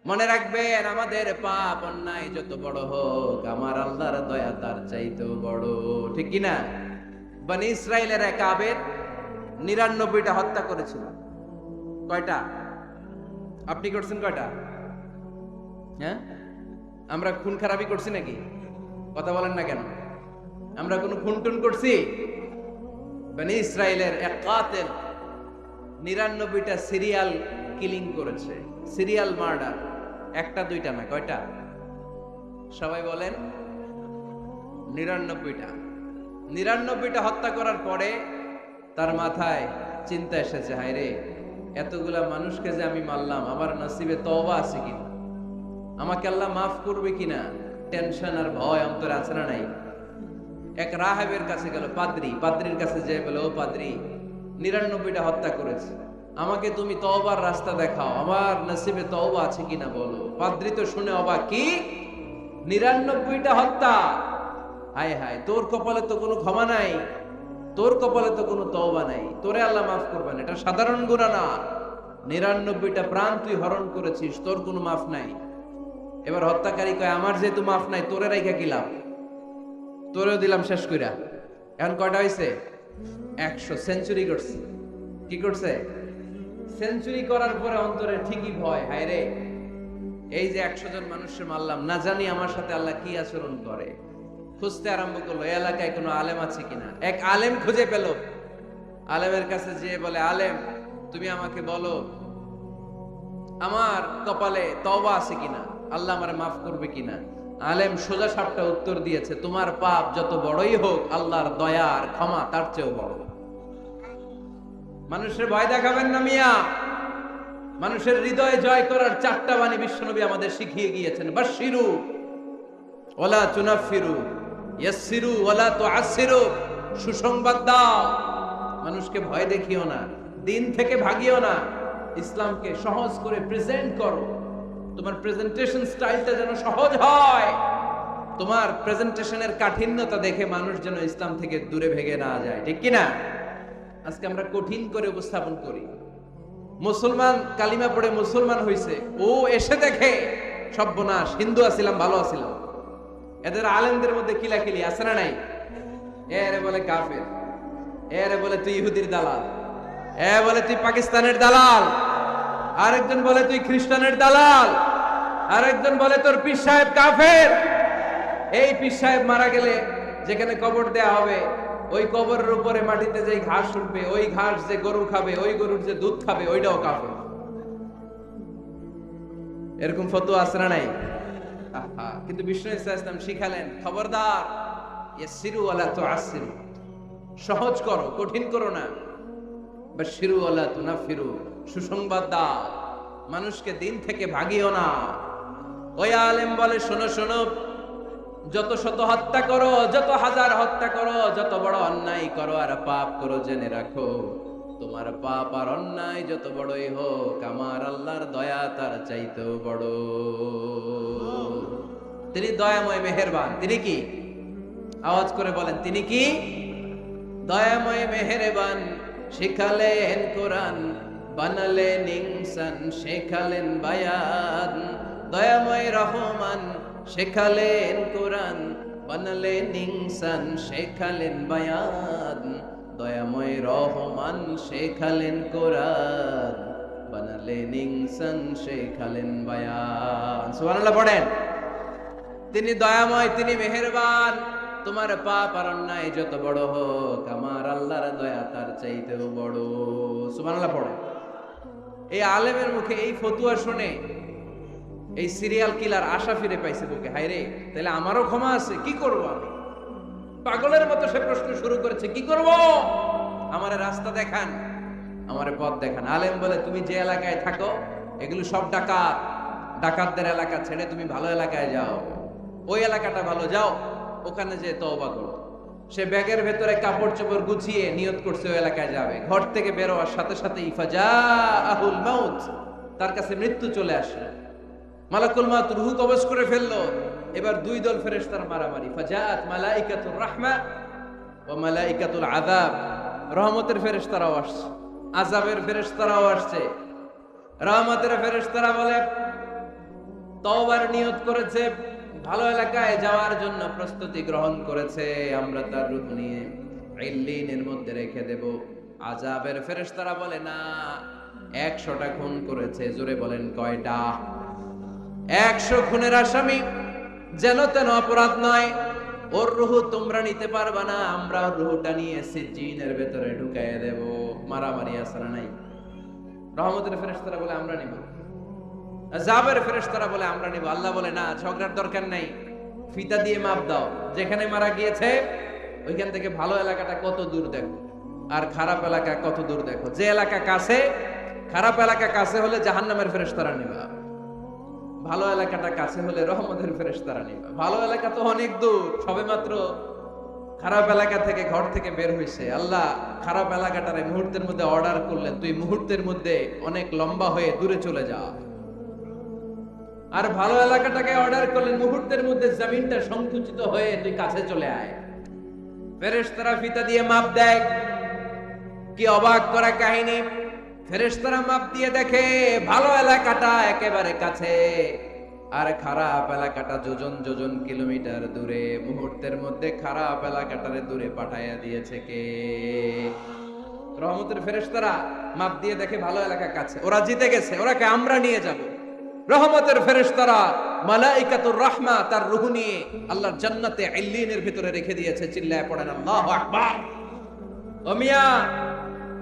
মনে রাখবেন, আমাদের পাপ অন্যায় যত বড় হোক, আমার আল্লাহর দয়া তার চাইতেও বড়। ঠিক কি না? বনি ইসরাইলের এক আবেদ 99টা হত্যা করেছিল। কয়টা? আপনি করছেন কয়টা? হ্যাঁ, আমরা খুন খারাপি করছি নাকি? কথা বলেন না কেন? আমরা কোনো খুন টুন করছি? বনি ইসরাইলের এক কাতেল 99টা সিরিয়াল কিলিং করেছে, সিরিয়াল মার্ডার। একটা দুইটা না, কয়টা? সবাই বলেন। 99টা। 99টা হত্যা করার পরে তার মাথায় চিন্তা এসেছে, হায় রে, এতগুলা মানুষকে যে আমি মারলাম, আমার নসিবে তওবা আছে কিনা, আমাকে আল্লাহ মাফ করবে কিনা, টেনশন আর ভয় অন্তরে আছে না নাই? এক রাহেবের কাছে গেল, পাদ্রির কাছে যেয়ে বলে, ও পাদ্রি, 99টা হত্যা করেছে, আমাকে তুমি তওবার রাস্তা দেখাও, আমার নসিবে তওবা আছে কিনা বলো। পাদ্রি তো শুনে অবাক, কি 99টা হত্যা? হায় হায়, তোর কপালে তো কোনো ক্ষমা নাই, তোর কপালে তো কোনো তওবা নাই, তোরে আল্লাহ মাফ করবে না, এটা সাধারণ গুনাহ না। 99টা প্রাণ তুই হরণ করেছিস, তোর কোনো মাফ নাই। এবার হত্যাকারী কয়, আমার যেহেতু মাফ নাই, তোরে রাইখা কি লাভ, তোরেও দিলাম শেষ কইরা। এখন কয়টা হয়েছে? 100 সেঞ্চুরি করছে। কি করছে? সেঞ্চুরি করার পরে অন্তরে ঠিকই ভয়, হায় রে, এই যে 100 জন মানুষের মারলাম, না জানি আমার সাথে আল্লাহ কি আচরণ করে। খুঁজতে আরম্ভ করলো, এই এলাকায় কোনো আলেম আছে কিনা। এক আলেম খুঁজে পেল। আলেমের কাছে যেয়ে বলে, আলেম, তুমি আমাকে বলো, আমার কপালে তওবা আছে কিনা, আল্লাহ আমারে মাফ করবে কিনা। আলেম সোজা সাপটা উত্তর দিয়েছে, তোমার পাপ যত বড়ই হোক, আল্লাহর দয়া আর ক্ষমা তার চেয়েও বড়। মানুষের ভয় দেখাবেন না মিয়া। মানুষের হৃদয় জয় করার 4টা বাণী বিশ্বনবী আমাদের শিখিয়ে গিয়েছেন। বাশশিরু ওয়ালা তুনাফিরু, ইয়াসসিরু ওয়ালা তুআসসিরু। সুসংবাদ দাও, মানুষকে ভয় দেখিও না, দিন থেকে ভাগিও না, ইসলামকে সহজ করে প্রেজেন্ট করো। তোমার প্রেজেন্টেশন স্টাইলটা যেন সহজ হয়, তোমার প্রেজেন্টেশনের কাঠিন্যতা দেখে মানুষ যেন ইসলাম থেকে দূরে ভেগে না যায়। ঠিক কি না? আজকে আমরা কঠিন করে উপস্থাপন করি। মুসলমান কালিমা পড়ে মুসলমান হইছে, ও এসে দেখে সর্বনাশ, হিন্দু আছিলাম, ভালো আছিলাম। এদের আলেমদের মধ্যে কিলাকিলি আছে না নাই? এরে বলে কাফের, এরে বলে তুই ইহুদির দালাল, এ বলে তুই পাকিস্তানের দালাল, আরেকজন বলে তুই খ্রিস্টানের দালাল, আরেকজন বলে তোর পীর সাহেব কাফের। এই পীর সাহেব মারা গেলে যেখানে কবর দেয়া হবে, ওই কবরের উপরে মাটিতে যে ঘাস উঠবে, ওই ঘাস যে গরু খাবে, ওই গরুর যে দুধ খাবে, ওইটাও কাফের। এরকম ফতোয়া আছে না নাই? কিন্তু বিষ্ণু ইসলাম শিখালেন, খবরদার, ইয়াসসিরু ওয়ালা তুআসসিরু, সহজ করো, কঠিন করো না। বাশশিরু ওয়ালা তুনাফিরু, সুসংবাদ দাও, মানুষকে দিন থেকে ভাগিও না। ওই আলেম বলে, শোনো শোনো, যত শত হত্যা করো, যত হাজার হত্যা করো, যত বড় অন্যায় করো আর পাপ করো, জেনে রাখো, তোমার পাপ আর অন্যায় যত বড়ই হোক, আমার আল্লাহর দয়া তার চাইতেও বড়। তিনি দয়াময় মেহেরবান। তিনি কি? আওয়াজ করে বলেন, তিনি কি? দয়াময় মেহেরবান। শিখালেন কোরআন, বানালেন ইনসান, শেখালেন বায়ান। দয়াময় রহমান, শেখালেন কোরআন, বানালেন ইনসান, শেখালেন বায়ান। দয়াময় রহমান, শেখালেন কোরআন, বানালেন ইনসান, শেখালেন বায়ান। সুবহানাল্লাহ পড়েন। তিনি দয়াময়, তিনি মেহেরবান। তোমার পাপ আর অন্যায় যত বড় হোক, আমার আল্লাহর দয়া তার চাইতেও বড়। সুবহানাল্লাহ পড়েন। এই আলেমের মুখে এই ফতুয়া শুনে এই সিরিয়াল কিলার আশা ফিরে পাইছে বুকে, হায় রে, তাহলে আমারও ক্ষমা আছে, কি করব আমি? পাগলের মতো সে প্রশ্ন শুরু করেছে, কি করব? আমারে রাস্তা দেখান, আমারে পথ দেখান। আলেম বলে, তুমি যে এলাকায় থাকো, এগুলো সব ডাকাত, ডাকাতদের এলাকা ছেড়ে তুমি ভালো এলাকায় যাও, ওই এলাকাটা ভালো, যাও ওখানে যে তওবা করো। সে ব্যাগের ভেতরে কাপড় চোপড় গুছিয়ে নিয়ত করছে ওই এলাকায় যাবে। ঘর থেকে বের হওয়ার সাথে সাথে ইফাজাহুল মাউত, তার কাছে মৃত্যু চলে আসলো। মালাকুল মাউত রূহ কবজ করে ফেললো। এবার দুই দল ফেরেশতার মারামারি। ফাজাআত মালাইকাতুর রাহমা ওয়া মালাইকাতুল আযাব। রহমতের ফেরেশতারাও আসছে, আযাবের ফেরেশতারাও আসছে। রহমতের ফেরেশতারা বলে, তওবার নিয়ত করেছে, ভালো এলাকায় যাওয়ার জন্য প্রস্তুতি গ্রহণ করেছে। আমরা তার রূহ নিয়ে ইল্লিনের মধ্যে রেখে দেব। আযাবের ফেরেশতারা বলে না, 100টা খুন করেছে। জোরে বলেন কয়টা? 100 খুনের আসামি, যেন তেন অপরাধ নয়। ওর রূহ তোমরা নিতে পারবা না, আমরা ওর রূহটা নিয়ে সিজ্জিনের ভেতরে ঢুকাইয়ে দেব। মারামারি আসরা নাই। রহমতের ফেরেশতারা বলে আমরা নিব, আযাবের ফেরেশতারা বলে আমরা নিব। আল্লাহ বলে না, ঝগড়ার দরকার নাই, ফিতা দিয়ে মাপ দাও। যেখানে মারা গিয়েছে ওইখান থেকে ভালো এলাকাটা কত দূর দেখো, আর খারাপ এলাকা কত দূর দেখো। যে এলাকা কাছে, খারাপ এলাকা কাছে হলে জাহান্নামের ফেরেশতারা নিবা, ভালো এলাকাটা কাছে হলে রহমতের ফেরেশতারা নিবা। ভালো এলাকা তো অনেক দূর, সবেমাত্র খারাপ এলাকা থেকে ঘর থেকে বের হইছে। আল্লাহ খারাপ এলাকাটারে মুহূর্তের মধ্যে অর্ডার করলেন, তুই মুহূর্তের মধ্যে অনেক লম্বা হয়ে দূরে চলে যা। আর ভালো এলাকাটাকে অর্ডার করলেন, মুহূর্তের মধ্যে জমিনটা সংকুচিত হয়ে তুই কাছে চলে আয়। ফেরেশতারা ফিতা দিয়ে মাপ দেয়। কি অবাক করা কাহিনী! ফেরেশতারা মাপ দিয়ে দেখে ভালো এলাকাটা একেবারে কাছে, আর খারাপ এলাকাটা যোজন যোজন কিলোমিটার দূরে। মুহূর্তের মধ্যে খারাপ এলাকাটারে দূরে পাঠাইয়া দিয়েছে কে? রহমতের ফেরেশতারা মাপ দিয়ে দেখে ভালো এলাকা কাছে, ওরা জিতে গেছে, ওরাকে আমরা নিয়ে যাব। রহমতের ফেরেশতারা মালাইকাতুর রাহমা তার রূহ নিয়ে আল্লাহর জান্নাতে ইল্লিনের ভিতরে রেখে দিয়েছে। চিল্লায় পড়েন আল্লাহু আকবার। ও মিয়া,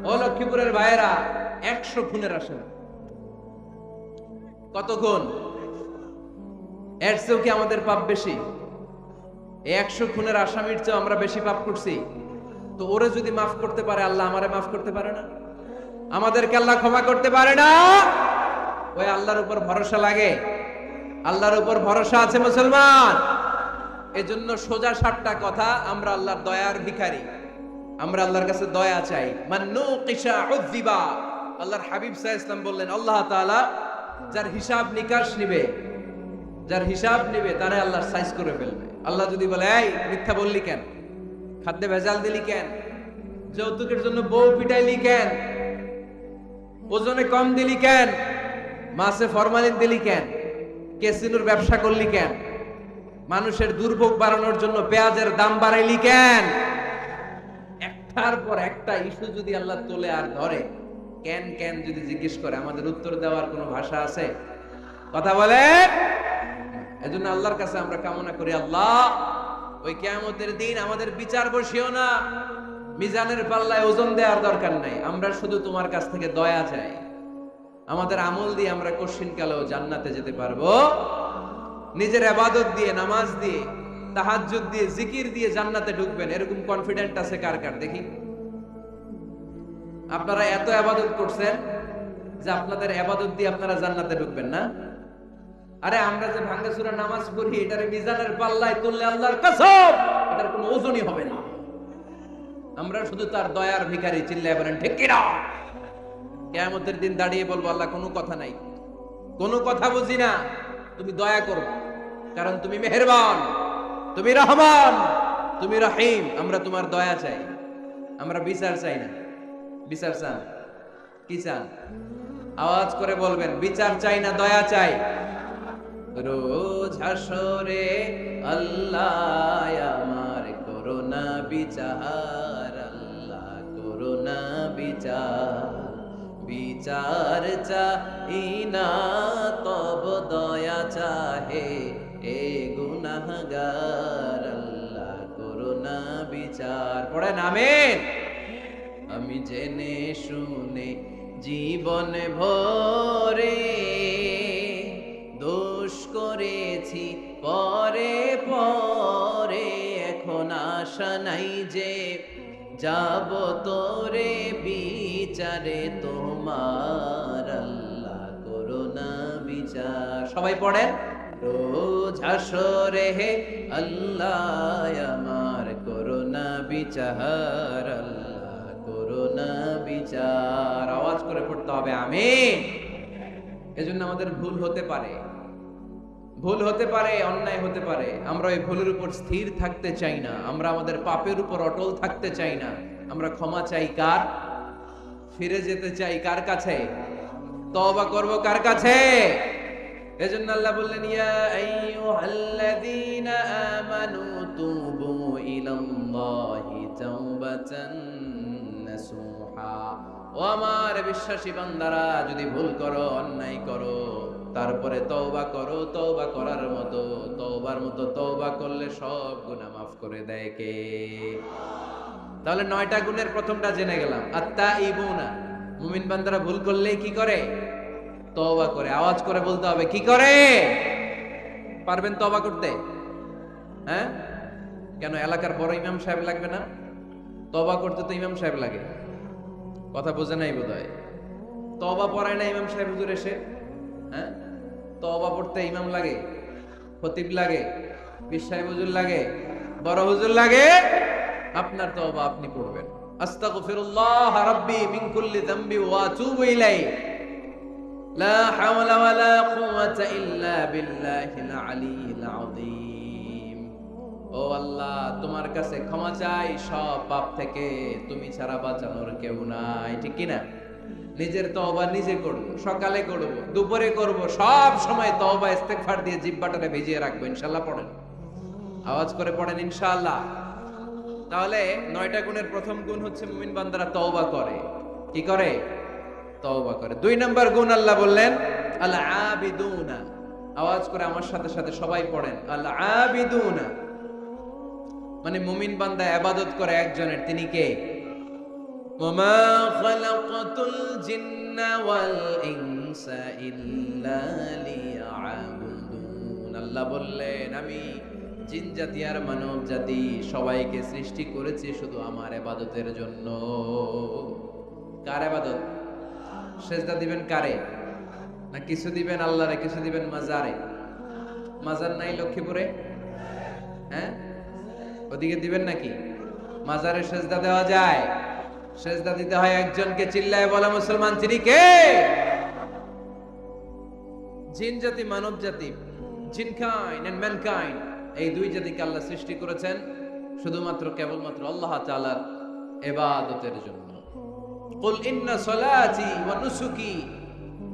ও লক্ষ্মীপুরের ভাইয়েরা, 100 খুনের আসামি। কত খুন? এর চেয়েও কি আমাদের পাপ বেশি? 100 খুনের আসামির চেয়ে আমরা বেশি পাপ করছি। তো ওরে যদি মাফ করতে পারে আল্লাহ, আমারে মাফ করতে পারে না? আমাদেরকে আল্লাহ ক্ষমা করতে পারে না? ওই আল্লাহর উপর ভরসা লাগে? আল্লাহর উপর ভরসা আছে মুসলমান? এজন্য সোজা সাতটা কথা, আমরা আল্লাহর দয়ার ভিখারি, আমরা আল্লাহর কাছে দয়া চাই। মান্নুকিশা উযিবা। আল্লাহর হাবিব সাল্লাল্লাহু আলাইহি ওয়াসাল্লাম বললেন, আল্লাহ তাআলা যার হিসাব নিকাশ নিবে, যার হিসাব নিবে তারে আল্লাহ সাইজ করে ফেলবে। আল্লাহ যদি বলে, এই মিথ্যা বললি কেন, খাদ্যে ভেজাল দিলি কেন, যৌতুকের জন্য বউ পিটাইলি কেন, ওজনে কম দিলি কেন, মাছে ফরমালিন দিলি কেন, ক্যাসিনোর ব্যবসা করলি কেন, মানুষের দুর্ভোগ বাড়ানোর জন্য পেঁয়াজের দাম বাড়াইলি কেন, একটার পর একটা ইস্যু যদি আল্লাহ তোলে আর ধরে, কেন কেন যদি জিজ্ঞেস করে, আমাদের উত্তর দেওয়ার কোনো ভাষা আছে? কথা বলে। এজন্য আল্লাহর কাছে আমরা কামনা করি, আল্লাহ ওই কিয়ামতের দিন আমাদের বিচার বসিও না, মিজানের পাল্লায় ওজন দেওয়ার দরকার নাই, আমরা শুধু তোমার কাছ থেকে দয়া চাই। আমাদের আমল দিয়ে আমরা কশিনকালেও জান্নাতে যেতে পারবো। নিজের ইবাদত দিয়ে, নামাজ দিয়ে, তাহাজ্জুদ দিয়ে, জিকির দিয়ে জান্নাতে ঢুকবেন, এরকম কনফিডেন্ট আছে কার কার? দেখি। আপনারা এত ইবাদত করছেন যে আপনাদের ইবাদত দিয়ে আপনারা জান্নাতে ঢুকবেন না? আরে আমরা যে ভাঙ্গাচুরা নামাজ পড়ি, এটারে মিজানের পাল্লায় তুললে আল্লাহর কসম এটার কোনো ওজনই হবে না। আমরা শুধু তার দয়ার ভিখারি। চিল্লায় বলেন ঠিক কি না? কিয়ামতের দিন দাঁড়িয়ে বলবো, আল্লাহ কোনো কথা নাই, কোনো কথা বুঝি না, তুমি দয়া করো, কারণ তুমি মেহেরবান, তুমি রহমান, তুমি রহিম। আমরা তোমার দয়া চাই, আমরা বিচার চাই না। বিচার চান? কি চান? আওয়াজ করে বলবেন, বিচার চাই না, দয়া চাই। রোজ হাসরে আল্লাহ আমার করোনা বিচার, আল্লাহ করোনা বিচার, বিচার চাই না তব দয়া চাহে এ গুনাহগার, আল্লাহ করোনা বিচার। পড়েন আমিন। আমি জেনে শুনে জীবন ভরে দোষ করেছি পরে পরে, এখন আশা নাই যে যাব তোরে বিচারে তোমার, আল্লাহ করোনা বিচার। সবাই পড়েন, রোজ হাসরে হে আল্লাহ আমার করোনা বিচার, আল্লাহ করোনা বিচার। আওয়াজ করে পড়তে হবে আমিন। এজন্য আমাদের ভুল হতে পারে, ভুল হতে পারে, অন্যায় হতে পারে, আমরা ওই ভুলের উপর স্থির থাকতে চাই না, আমরা আমাদের পাপের উপর অটল থাকতে চাই না। আমরা ক্ষমা চাই কার? ফিরে যেতে চাই কার কাছে? তওবা করব কার কাছে? এজন্য আল্লাহ বললেন ইয়া আইয়ুহাল্লাযীনা আমানু তুবু ইলাল্লাহি তাওবাতান নাসুহা। ও আমার বিশ্বাসী বান্দারা, যদি ভুল করো, অন্যায় করো, তারপরে তওবা করো, তওবা করার মতো, তওবার মতো তওবা করলে সব গুনাহ মাফ করে দেয় কে? তাহলে 9টা গুণের প্রথমটা জেনে গেলাম, আত-তাইবুনা। মুমিন বান্দারা ভুল করলে কি করে? তওবা করে। আওয়াজ করে বলতে হবে, কি করে? পারবেন তওবা করতে? হ্যাঁ, কেন এলাকার বড় ইমাম সাহেব লাগবে না? তওবা করতে তো ইমাম সাহেব লাগে। কথা বোঝে নাই বোধহয়। তওবা পড়ায় না ইমাম সাহেব হুজুর এসে? হ্যাঁ, তওবা পড়তে ইমাম লাগে, খতিব লাগে, পীর সাহেব হুজুর লাগে, বড় হুজুর লাগে। আপনার তওবা আপনি পড়বেন। আস্তাগফিরুল্লাহ রাব্বি মিন কুল্লি যামবি ওয়া আতুবু ইলাইহি লা হাওলা ওয়ালা কুওয়াতা ইল্লা বিল্লাহিল আলিয়্যিল আযীম। ও আল্লাহ, তোমার কাছে ক্ষমা চাই সব পাপ থেকে, তুমি ছাড়া বাঁচানোর কেউ নাই। ঠিক কি না? নিজের তওবা নিজে করব, সকালে করব, দুপুরে করব, সব সময় তওবা ইস্তেগফার দিয়ে জিহ্বাটারে ভিজিয়ে রাখবো। ইনশাআল্লাহ পড়েন, আওয়াজ করে পড়েন ইনশাআল্লাহ। তাহলে 9টা গুণের প্রথম গুণ হচ্ছে মুমিন বান্দারা তওবা করে। কি করে? তওবা করে। 2 নাম্বার গুণ আল্লাহ বললেন আল আবিদুনা। আওয়াজ করে আমার সাথে সাথে সবাই পড়েন, আল আবিদুনা মানে মুমিন বান্দা ইবাদত করে একজনের, তিনি কে? ওয়ামা খালাকাতুল জিন্না ওয়াল ইনসা ইল্লা লিয়াবুদুন। আল্লাহ বললেন, আমি জিন জাতি আর মানব জাতি সবাইকে সৃষ্টি করেছি শুধু আমার ইবাদতের জন্য। কার ইবাদত? সেজদা দিবেন কারে? না কিছু দিবেন আল্লাহরে, কিছু দিবেন মাজারে? মাজার নাই লক্ষ্মীপুরে? হ্যাঁ, ওদিকে দিবেন নাকি? মাজারে সেজদা দেওয়া যায়? সেজদা দিতে হয় একজনকে। চিল্লায় বলা মুসলমান, তিনি কে? জিন জাতি মানব জাতি, জিনকাইন্ড এন্ড ম্যানকাইন্ড, এই 2 জাতিকে আল্লাহ সৃষ্টি করেছেন শুধুমাত্র কেবলমাত্র আল্লাহ তাআলার ইবাদতের জন্য। কুল ইন্না সলাতি ওয়া নুসুকি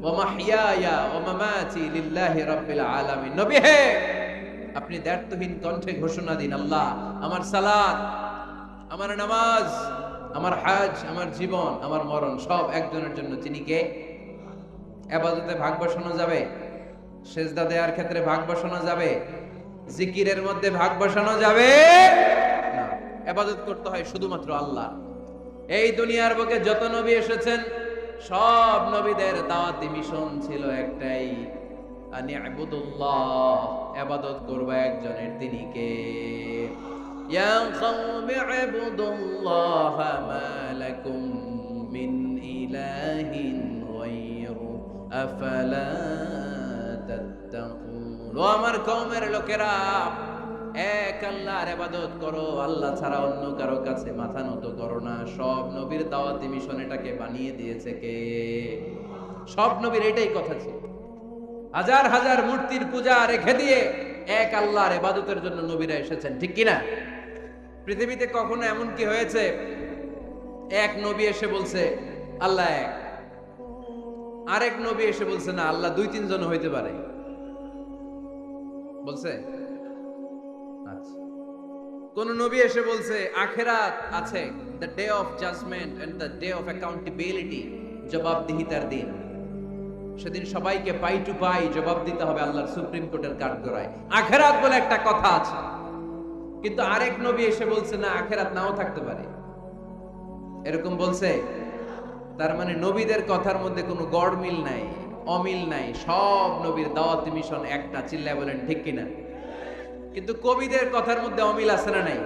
ওয়া মাহইয়ায়া ওয়া মামাতি লিল্লাহি রাব্বিল আলামিন। নবী হে, আপনি দ্ব্যর্থহীন কণ্ঠে ঘোষণা দিন, আল্লাহ, আমার সালাত, আমার নামাজ, আমার হজ, আমার জীবন, আমার মরণ সব একজনের জন্য। তিনি কে? ইবাদতে ভাগ বসানো যাবে? সেজদা দেওয়ার ক্ষেত্রে ভাগ বসানো যাবে? জিকিরের মধ্যে ভাগ বসানো যাবে না। ইবাদত করতে হয় শুধুমাত্র আল্লাহ। এই দুনিয়ার বুকে যত নবী এসেছেন সব নবীদের দাওয়াতি মিশন ছিল একটাই, আনি ইবুদুল্লাহ, ইবাদত করবে একজনের, তিনি কে? ইয়া কওমি ইবুদুল্লাহ মা লাকুম মিন ইলাহিন গায়রু আফালা তাত্তাকুন। ও আমার কওমের লোকেরা, এক আল্লাহর ইবাদত করো, আল্লাহ ছাড়া অন্য কারো কাছে মাথা নত করো না। সব নবীর দাওয়াতি মিশন এটাকে বানিয়ে দিয়েছে কে? সব নবীর এটাই কথা ছিল। হাজার হাজার মূর্তির পূজা রেখে দিয়ে এক আল্লাহর ইবাদতের জন্য নবীরা এসেছেন। ঠিক কি না? পৃথিবীতে কখনো এমন কি হয়েছে এক নবী এসে বলছে আল্লাহ এক, আরেক নবী এসে বলছে না আল্লাহ 2-3 জন হইতে পারে? বলছে? আচ্ছা, কোন নবী এসে বলছে আখিরাত আছে, the day of judgement and the day of accountability, জবাবদিহিতার দিন, সেদিন সবাইকে পাই টু পাই জবাব দিতে হবে আল্লাহর সুপ্রিম কোর্টের কাঠগড়ায়। আখিরাত বলে একটা কথা আছে, কিন্তু আরেক নবী এসে বলছে না আখিরাত নাও থাকতে পারে। এরকম বলছে? তার মানে নবীদের কথার মধ্যে কোনো গড়মিল নাই, অমিল নাই। সব নবীর দাওয়াতি মিশন একটা। চিল্লায় বলেন ঠিক কিনা? কিন্তু কবিদের কথার মধ্যে অমিল আছে না নাই?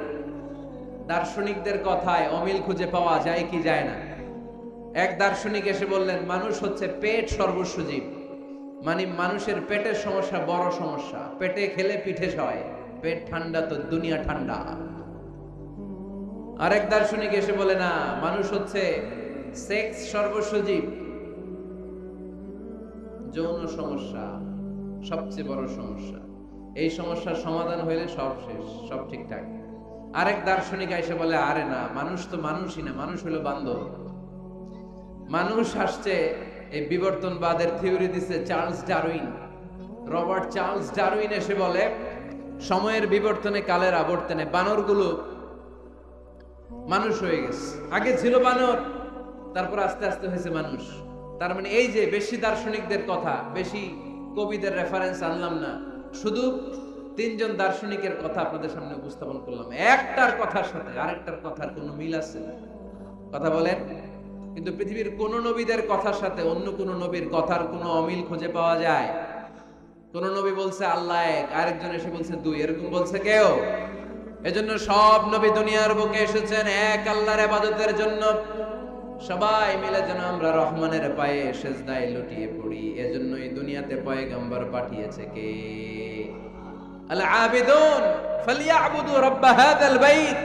দার্শনিকদের কথায় অমিল খুঁজে পাওয়া যায় কি যায় না? এক দার্শনিক এসে বললেন মানুষ হচ্ছে পেট সর্বস্ব জীব, মানে মানুষের পেটের সমস্যা বড় সমস্যা, পেটে খেলে পিঠে সয়, পেট ঠান্ডা তো দুনিয়া ঠান্ডা। আরেক দার্শনিক এসে বলে না, মানুষ হচ্ছে সেক্স সর্বস্ব জীব, যৌন সমস্যা সবচেয়ে বড় সমস্যা, এই সমস্যার সমাধান হইলে সব শেষ, সব ঠিকঠাক। আরেক দার্শনিক এসে বলে আরে না, মানুষ তো মানুষই না, মানুষ হলো বান্দর। মানুষ আসছে, এই বিবর্তনবাদের থিওরি দিছে Charles Darwin, Robert Charles Darwin এসে বলে, সময়ের বিবর্তনে কালের আবর্তনে বানরগুলো মানুষ হয়ে গেছে। আগে ছিল বানর, তারপর আস্তে আস্তে হয়েছে মানুষ। তার মানে এই যে বেশি দার্শনিকদের কথা, বেশি কবিদের রেফারেন্স আনলাম না, শুধু তিনজন দার্শনিকের কথা আপনাদের সামনে উপস্থাপন করলাম। একটার কথার সাথে আরেকটার কথার কোনো মিল আছে? কথা বলেন। কিন্তু পৃথিবীর কোন নবীদের কথার সাথে অন্য কোন নবীর কথার কোনো অমিল খুঁজে পাওয়া যায়? কোন নবী বলছে আল্লাহ এক, আরেকজন এসে বলছে দুই, এরকম বলছে কেউ? এজন্য সব নবী দুনিয়ার বুকে এসেছেন এক আল্লাহর ইবাদতের জন্য। সবাই মিলে যেন আমরা রহমানের পায়ে সেজদায় লুটিয়ে পড়ি। এজন্যই দুনিয়াতে পয়গম্বর পাঠিয়েছে কে? আল আবিদুন ফালিয়াবুদু রাব্ব হাযাল বাইত।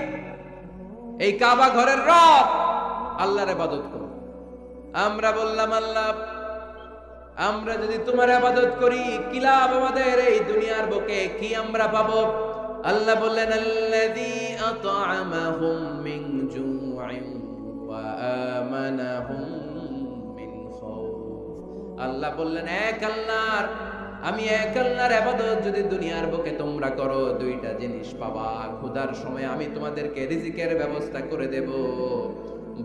এই কাবা ঘরের রব আল্লাহর ইবাদত করো। আমরা বললাম আল্লাহ, আমরা যদি তোমার ইবাদত করি কি লাভ আমাদের এই দুনিয়ার বুকে, কি আমরা পাবো? আল্লাহ বললেন, আল্লাযী আত'আমাহুম মিন জু'ইন ওয়া আমানাহুম মিন খাউফ। আল্লাহ বললেন, এক আল্লাহর, আমি এক আল্লাহর ইবাদত যদি দুনিয়ার বুকে তোমরা করো, দুইটা জিনিস পাবা। ক্ষুধার সময় আমি তোমাদেরকে রিজিকের ব্যবস্থা করে দেব,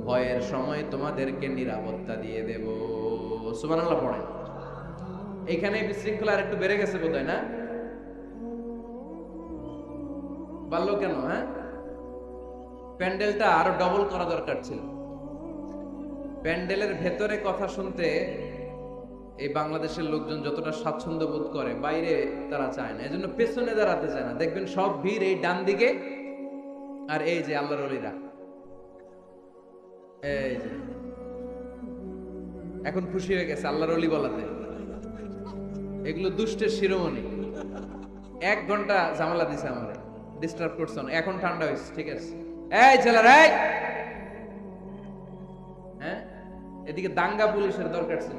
ভয়ের সময় তোমাদেরকে নিরাপত্তা দিয়ে দেব। সুবহানাল্লাহ পড়েন। এখানে বিশৃঙ্খলা আর একটু বেড়ে গেছে বোধহয়, না? বাড়লো কেন? হ্যাঁ, প্যান্ডেলটা আরো ডবল করা দরকার ছিল। প্যান্ডেলের ভেতরে কথা শুনতে এই বাংলাদেশের লোকজন যতটা স্বাচ্ছন্দ্য বোধ করে, বাইরে তারা চায় না। এজন্য পেছনে দাঁড়াতে চায় না। দেখবেন সব ভিড় এই ডান দিকে, আর এই যে আল্লাহর ওলিরা, এই যে এখন খুশি হয়ে গেছে আল্লাহর ওলি বলাতে। এগুলো দুষ্টের শিরোমণি। 1 ঘন্টা ঝামেলা দিছে আমারে, ডিস্টার্ব করছে না। এখন ঠান্ডা হয়েছে, ঠিক আছে? এই ছেলেরা, এই হ্যাঁ, এদিকে দাঙ্গা পুলিশের দরকার ছিল,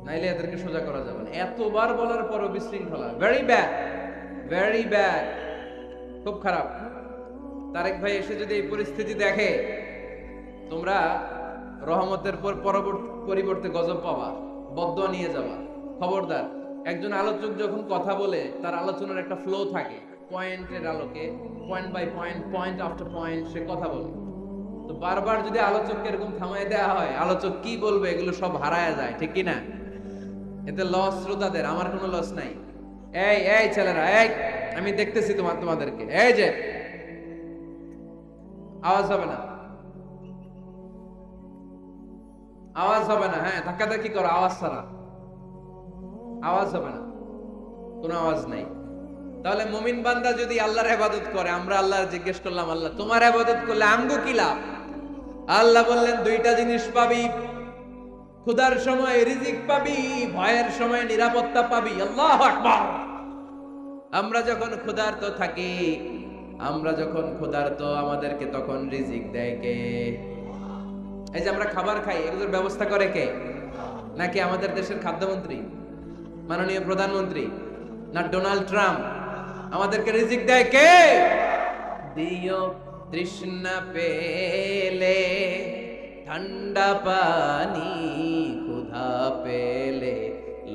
নাইলে এদেরকে সোজা করা যাবে না। এতবার বলার পরও বিশৃঙ্খলা, ভেরি ব্যাড, ভেরি ব্যাড, খুব খারাপ। তারেক ভাই এসে যদি এই পরিস্থিতি দেখে, তোমরা রহমতের পরিবর্তে গজব পাবা, বদদোয়া নিয়ে যাবা। খবরদার। একজন আলোচক যখন কথা বলে, তার আলোচনার একটা ফ্লো থাকে, পয়েন্টের আলোকে, point by point, point after point সে কথা বলে। তো বারবার যদি আলোচককে এরকম থামায় দেওয়া হয়, আলোচক কি বলবে এগুলো সব হারায় যায়, ঠিক কি না? এতে লস শ্রোতাদের, আমার কোনো লস নাই। এই এই ছেলেরা, এই আমি দেখতেছি তোমাদেরকে, এই যে আওয়াজ হবে না, আওয়াজ হবে না। হ্যাঁ, ধাক্কাধাক্কি করো, আওয়াজ ছাড়া আওয়াজ হবে না, কোনো আওয়াজ নাই। তাহলে মুমিন বান্দা যদি আল্লাহর ইবাদত করে, আমরা আল্লাহর জিজ্ঞেস করলাম, আল্লাহ তোমার ইবাদত করলে আমগো কি লাভ? আল্লাহ বললেন, দুইটা জিনিস পাবি। ক্ষুধার সময় রিজিক পাবি, ভয়ের সময় নিরাপত্তা পাবি। আল্লাহু আকবার। আমরা যখন ক্ষুধার্ত থাকি, আমরা যখন ক্ষুধার্ত, আমাদেরকে তখন রিজিক দেয় কে? এই যে আমরা খাবার খাই, এগুলোর ব্যবস্থা করে কে? নাকি আমাদের দেশের খাদ্যমন্ত্রী, মাননীয় প্রধানমন্ত্রী, না ডোনাল্ড ট্রাম্প? আমাদেরকে রিজিক দেয় কে? দিও তৃষ্ণা পেলে ঠান্ডা পানি, ক্ষুধা পেলে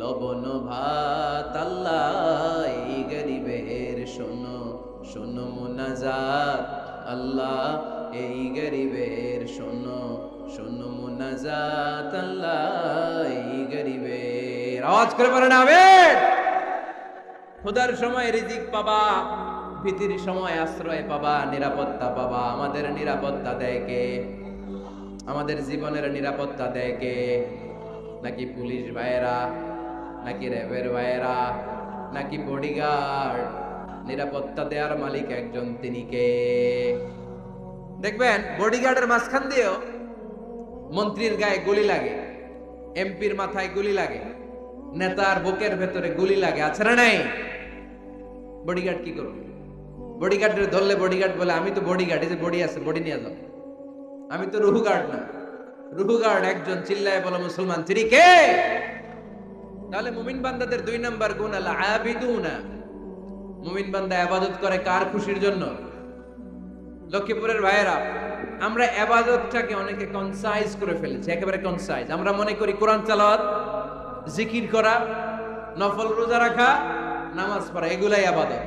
লবণ ভাত। আল্লাহ এই গরিবের শোনো শোনো মুনাজাত। আল্লাহ এই গরিবের শোনো শোনো মুনাজাত। আল্লাহ এই গরিবের, আওয়াজ করে বলেন আমিন। ক্ষুধার সময় রিজিক পাবা, ভীতির সময় আশ্রয় পাবা, নিরাপত্তা পাবা। আমাদের নিরাপত্তা দেয় কে? আমাদের জীবনের নিরাপত্তা দেয় কে? নাকি পুলিশ ভাইয়েরা, নাকি র্যাবের ভাইয়েরা, নাকি বডিগার্ড? নিরাপত্তা দেওয়ার মালিক একজন, তিনি কে? দেখবেন বডিগার্ডের মাঝখান দিয়েও মন্ত্রীর গায়ে গুলি লাগে, এমপির মাথায় গুলি লাগে, নেতার বুকের ভেতরে গুলি লাগে, আছে না নাই? বডিগার্ড কি করবে? বডিগার্ডের ধরলে বডিগার্ড বলে, আমি তো বডিগার্ড, এই যে বডি আছে, বডি নিয়ে যাও। আমি তো রুহু গার্ড না। রুহু গার্ড একজন, চিল্লায় বলো মুসলমান, তিনি কে? তাহলে মুমিন বান্দাদের 2 নাম্বার গুণ আল আবিদুনা। মুমিন বান্দা ইবাদত করে কার খুশির জন্য? লক্ষ্মীপুরের ভাইয়েরা, আমরা ইবাদতটাকে অনেকে কনসাইজ করে ফেলেছি, একেবারে কনসাইজ। আমরা মনে করি কোরআন তেলাওয়াত, জিকির করা, নফল রোজা রাখা, নামাজ পড়া, এগুলাই ইবাদত।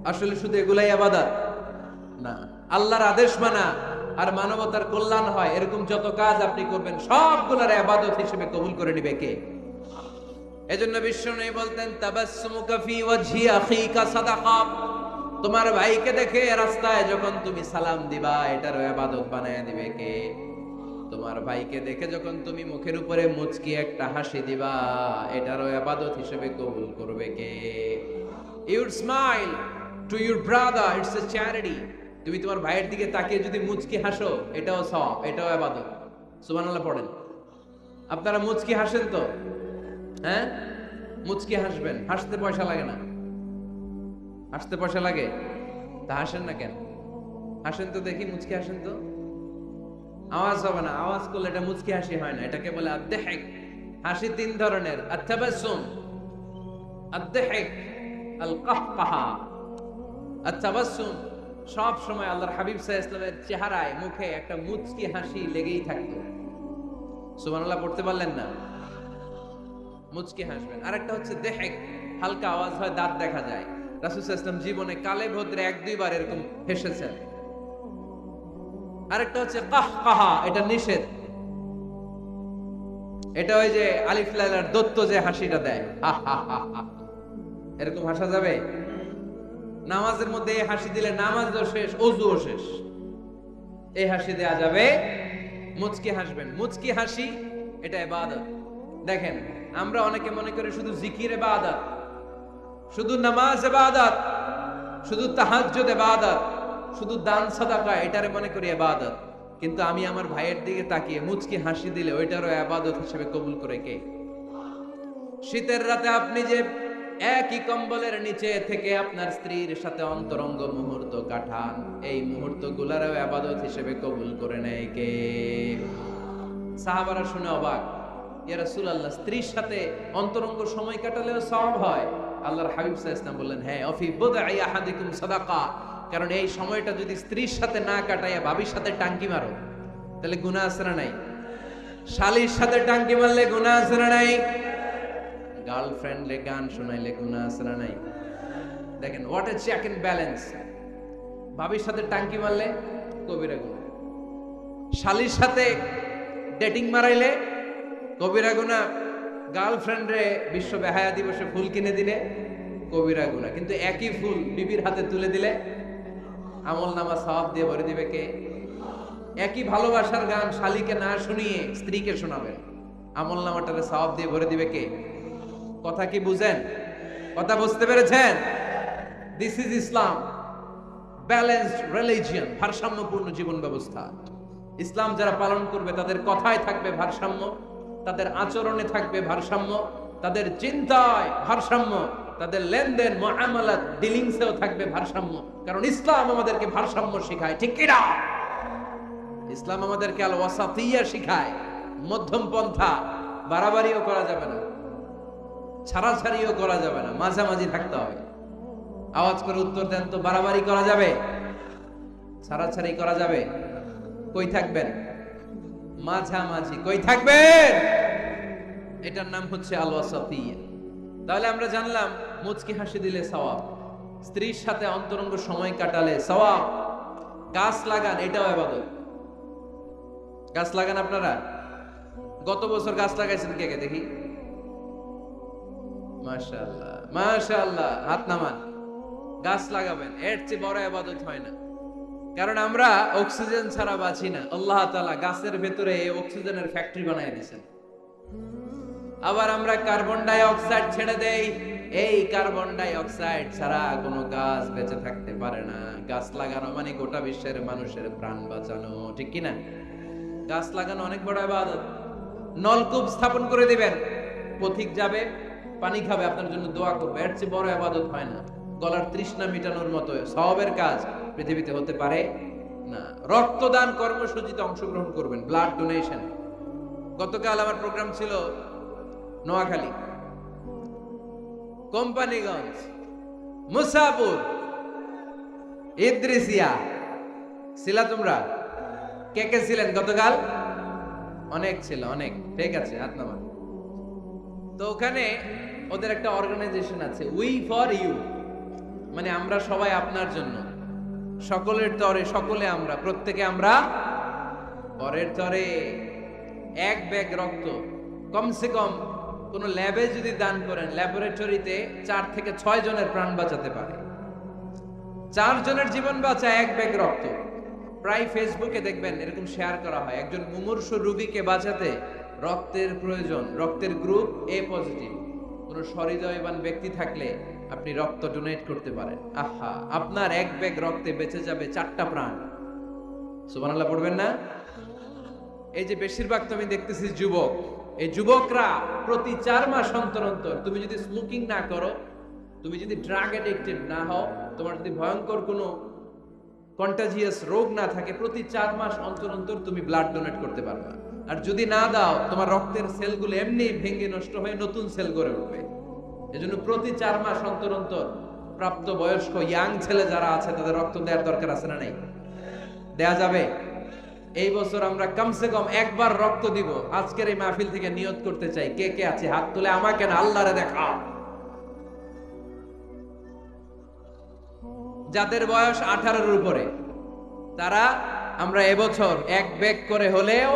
আসলে শুধু এগুলাই ইবাদত না। আল্লাহর আদেশ মানা আর মানবতার কল্যাণ হয় এরকম যত কাজ আপনি করবেন সবগুলোর ইবাদত হিসেবে কবুল করে নিবে কে? এজন্য বিশ্বনবী বলতেন তাবাসসুমুকা ফি ওয়াজহি আখিকা সাদাকা। তোমার ভাইকে দেখে রাস্তায় যখন তুমি সালাম দিবা এটারও ইবাদত বানায় দিবে কে? তোমার ভাইকে দেখে যখন তুমি মুখের উপরে মুচকি একটা হাসি দিবা এটারও ইবাদত হিসেবে কবুল করবে কে? You'd smile to your brother, it's a charity. তুমি তোমার ভাইয়ের দিকে তাকিয়ে যদি মুচকি হাসো এটাও সওয়াব, এটাও ইবাদত। সুবহানাল্লাহ পড়েন। আপনারা মুচকি হাসেন তো? হ্যাঁ, মুচকি হাসবেন। হাসতে পয়সা লাগে না? হাসতে পয়সা লাগে? তা হাসেন না কেন? হাসেন তো দেখি, মুচকি হাসেন তো। আওয়াজ হবে না, আওয়াজ করলে এটা মুচকি হাসি হয় না, এটাকে বলে আদ-দাহিক। হাসি তিন ধরনের, আত-তাবাসসুম, আদ-দাহিক, আল-কাহকাহা। আত-তাবাসসুম সব সময় আল্লাহর হাবিব সাল্লাল্লাহু আলাইহি ওয়াসাল্লামের চেহারায় মুখে একটা মুচকি হাসি লেগেই থাকতো। সুবহানাল্লাহ পড়তে পারলেন না? মুচকি হাসবেন। আরেকটা হচ্ছে দাহিক, হালকা আওয়াজ হয়, দাঁত দেখা যায়। রাসূল সাল্লাল্লাহু আলাইহি ওয়াসাল্লাম জীবনে কালে ভদ্রে এক দুইবার এরকম হেসেছেন। আরেকটা হচ্ছে কাহকাহা, এটা নিষেধ। এটা ওই যে আলিফ লাইলার দত্ত যে হাসিটা দেয়, হা হা হা হা, এরকম হাসা যাবে? নামাজের মধ্যে এই হাসি দিলে নামাজও শেষ, ওযুও শেষ। এই হাসি দেয়া যাবে। মুচকি হাসবেন। মুচকি হাসি এটা ইবাদত। দেখেন, আমরা অনেকে মনে করি শুধু জিকির ইবাদত, শুধু নামাজ ইবাদত, শুধু তাহাজ্জুদ ইবাদত, শুধু দান সাদাকা এটারে মনে করি ইবাদত। কিন্তু আমি আমার ভাইয়ের দিকে তাকিয়ে মুচকি হাসি দিলে ওইটারও ইবাদত হিসেবে কবুল করে কে? শীতের রাতে আপনি যে একই কম্বলের নিচে থেকে আপনার স্ত্রীর সাথে অন্তরঙ্গ মুহূর্ত কাটান, এই মুহূর্তগুলোরও ইবাদত হিসেবে কবুল করে নেয় কে? সাহাবারা শুনে অবাক, ইয়া রাসূলুল্লাহ, স্ত্রীর সাথে অন্তরঙ্গ সময় কাটালেও সওয়াব হয়? আল্লাহর হাবিব সাল্লাল্লাহু আলাইহি ওয়াসাল্লাম বললেন, হ্যাঁ, অফি বুদআই আহাদিকুম সাদাকা। কারণ এই সময়টা যদি স্ত্রীর সাথে না কাটাইয়া ভাবির সাথে টাঙ্কি মারো তাহলে গুনাহ আছে না নাই? শালীর সাথে টাঙ্কি মারলে গুনাহ আছে না নাই? গার্লফ্রেন্ডে গান শোনাইলে গুনাহ আছে না নাই? দেখেন, what a check and balance. ভাবির সাথে টাঙ্কি মারলে কবিরা গুনাহ, শালীর সাথে ডেটিং মারাইলে কবিরা গুনাহ, গার্লফ্রেন্ডে বিশ্ব বেহায়া দিবসে ফুল কিনে দিলে কবিরা গুনাহ। কিন্তু একই ফুল বিবির হাতে তুলে দিলে আমলনামা সওয়াব দিয়ে ভরে দিবে কে? একই ভালোবাসার গান শালীকে না শুনিয়ে স্ত্রীকে শোনাবেন, আমলনামাটারে সওয়াব দিয়ে ভরে দিবে কে? কথা কি বুঝেন? কথা বুঝতে পেরেছেন? This is Islam, balanced religion, ভারসাম্যপূর্ণ জীবন ব্যবস্থা। ইসলাম যারা পালন করবে তাদের কথায় থাকবে ভারসাম্য, তাদের আচরণে থাকবে ভারসাম্য, তাদের চিন্তায় ভারসাম্য, তাদের লেনদেন মুআমালাত ডিলিংসেও থাকবে ভারসাম্য। কারণ ইসলাম আমাদেরকে ভারসাম্য শেখায়, ঠিক কি না? ইসলাম আমাদেরকে আল ওয়াসাতিয়া শেখায়, মধ্যম পন্থা। বাড়াবাড়িও করা যাবে না, ছাড়াছাড়িও করা যাবে না, মাঝামাঝি থাকতে হবে। আওয়াজ করে উত্তর দেন তো, বাড়াবাড়ি করা যাবে? ছাড়াছাড়ি করা যাবে? কই থাকবেন? মাঝামাঝি। কই থাকবেন? এটার নাম হচ্ছে আল ওয়াসাতিয়া। তাহলে আমরা জানলাম মুচকি হাসি দিলে সওয়াব, স্ত্রীর সাথে অন্তরঙ্গ সময় কাটালে সওয়াব। গাছ লাগান, এটাও ইবাদত। গাছ লাগান আপনারা? গত বছর গাছ লাগাইছেন কে কে দেখি? মাশাআল্লাহ, মাশাআল্লাহ, হাত নামান। গাছ লাগাবেন, এর চেয়ে বড় ইবাদত হয় না। কারণ আমরা অক্সিজেন ছাড়া বাঁচি না। আল্লাহ তাআলা গাছের ভেতরে অক্সিজেনের ফ্যাক্টরি বানিয়ে দিয়েছেন। আবার আমরা কার্বন ডাই অক্সাইড ছেড়ে দেই, এই কার্বন ডাই অক্সাইড ছাড়া কোনো গাছ বেঁচে থাকতে পারে না। গাছ লাগানো মানে গোটা বিশ্বের মানুষের প্রাণ বাঁচানো, ঠিক কি না? গাছ লাগানো অনেক বড় ইবাদত। নলকূপ স্থাপন করে দিবেন, পথিক যাবে, পানি খাবে, আপনার জন্য দোয়া করবে, এর চেয়ে বড় ইবাদত হয় না। গলার তৃষ্ণা মিটানোর মতো সওয়াবের কাজ পৃথিবীতে হতে পারে না। রক্তদান কর্মসূচিতে অংশগ্রহণ করবেন, ব্লাড ডোনেশন। গতকাল আমার প্রোগ্রাম ছিল নোয়াখালী, কোম্পানিগঞ্জ, মুসাপুর, ইদ্রিসিয়া। ছিলা তোমরা? কে কে ছিলেন গতকাল? অনেক ছিল, অনেক। ঠিক আছে, হাত নামান। তো ওখানে ওদের একটা অর্গানাইজেশন আছে, উই ফর ইউ, মানে আমরা সবাই আপনার জন্য, সকলের তরে সকলে আমরা, প্রত্যেকে আমরা পরের তরে। এক ব্যাগ রক্ত কমসে কম কোন ল্যাবে যদি দান করেন, ল্যাবরেটরিতে 4 থেকে 6 জনের প্রাণ বাঁচাতে পারে। 4 জনের জীবন বাঁচায় এক ব্যাগ রক্ত। প্রায় ফেসবুকে দেখবেন এরকম শেয়ার করা হয়, একজন মুমূর্ষু রোগীকে বাঁচাতে রক্তের প্রয়োজন, রক্তের গ্রুপ এ পজিটিভ। কোন সহৃদয়বান ব্যক্তি থাকলে আপনি রক্ত ডোনেট করতে পারেন। আহা, আপনার এক ব্যাগ রক্তে বেঁচে যাবে 4টা প্রাণ। সুবহানাল্লাহ পড়বেন না? এই যে বেশিরভাগ তুমি দেখতেছি যুবক, এই যুবকরা প্রতি 4 মাস অন্তর অন্তর, তুমি যদি স্মোকিং না করো, তুমি যদি ড্রাগ এডিক্টেড না হও, তোমার যদি ভয়ঙ্কর কোনো কন্টাজিয়াস রোগ না থাকে, প্রতি 4 মাস অন্তর অন্তর তুমি ব্লাড ডোনেট করতে পারবা। আর যদি না দাও, তোমার রক্তের সেলগুলো এমনি ভেঙে নষ্ট হয়ে নতুন সেল গড়ে উঠবে। এজন্য প্রতি 4 মাস অন্তর অন্তর প্রাপ্ত বয়স্ক ইয়াং ছেলে যারা আছে তাদের রক্ত দেওয়ার দরকার আছে না নাই? দেয়া যাবে? এই বছর আমরা কমসে কম একবার রক্ত দিব। আজকের এই মাহফিল থেকে নিয়ত করতে চাই, কে কে আছে হাত তুলে, আমাকে না আল্লাহরে দেখা। যাদের বয়স 18-এর উপরে তারা, আমরা এবছর এক ব্যাগ করে হলেও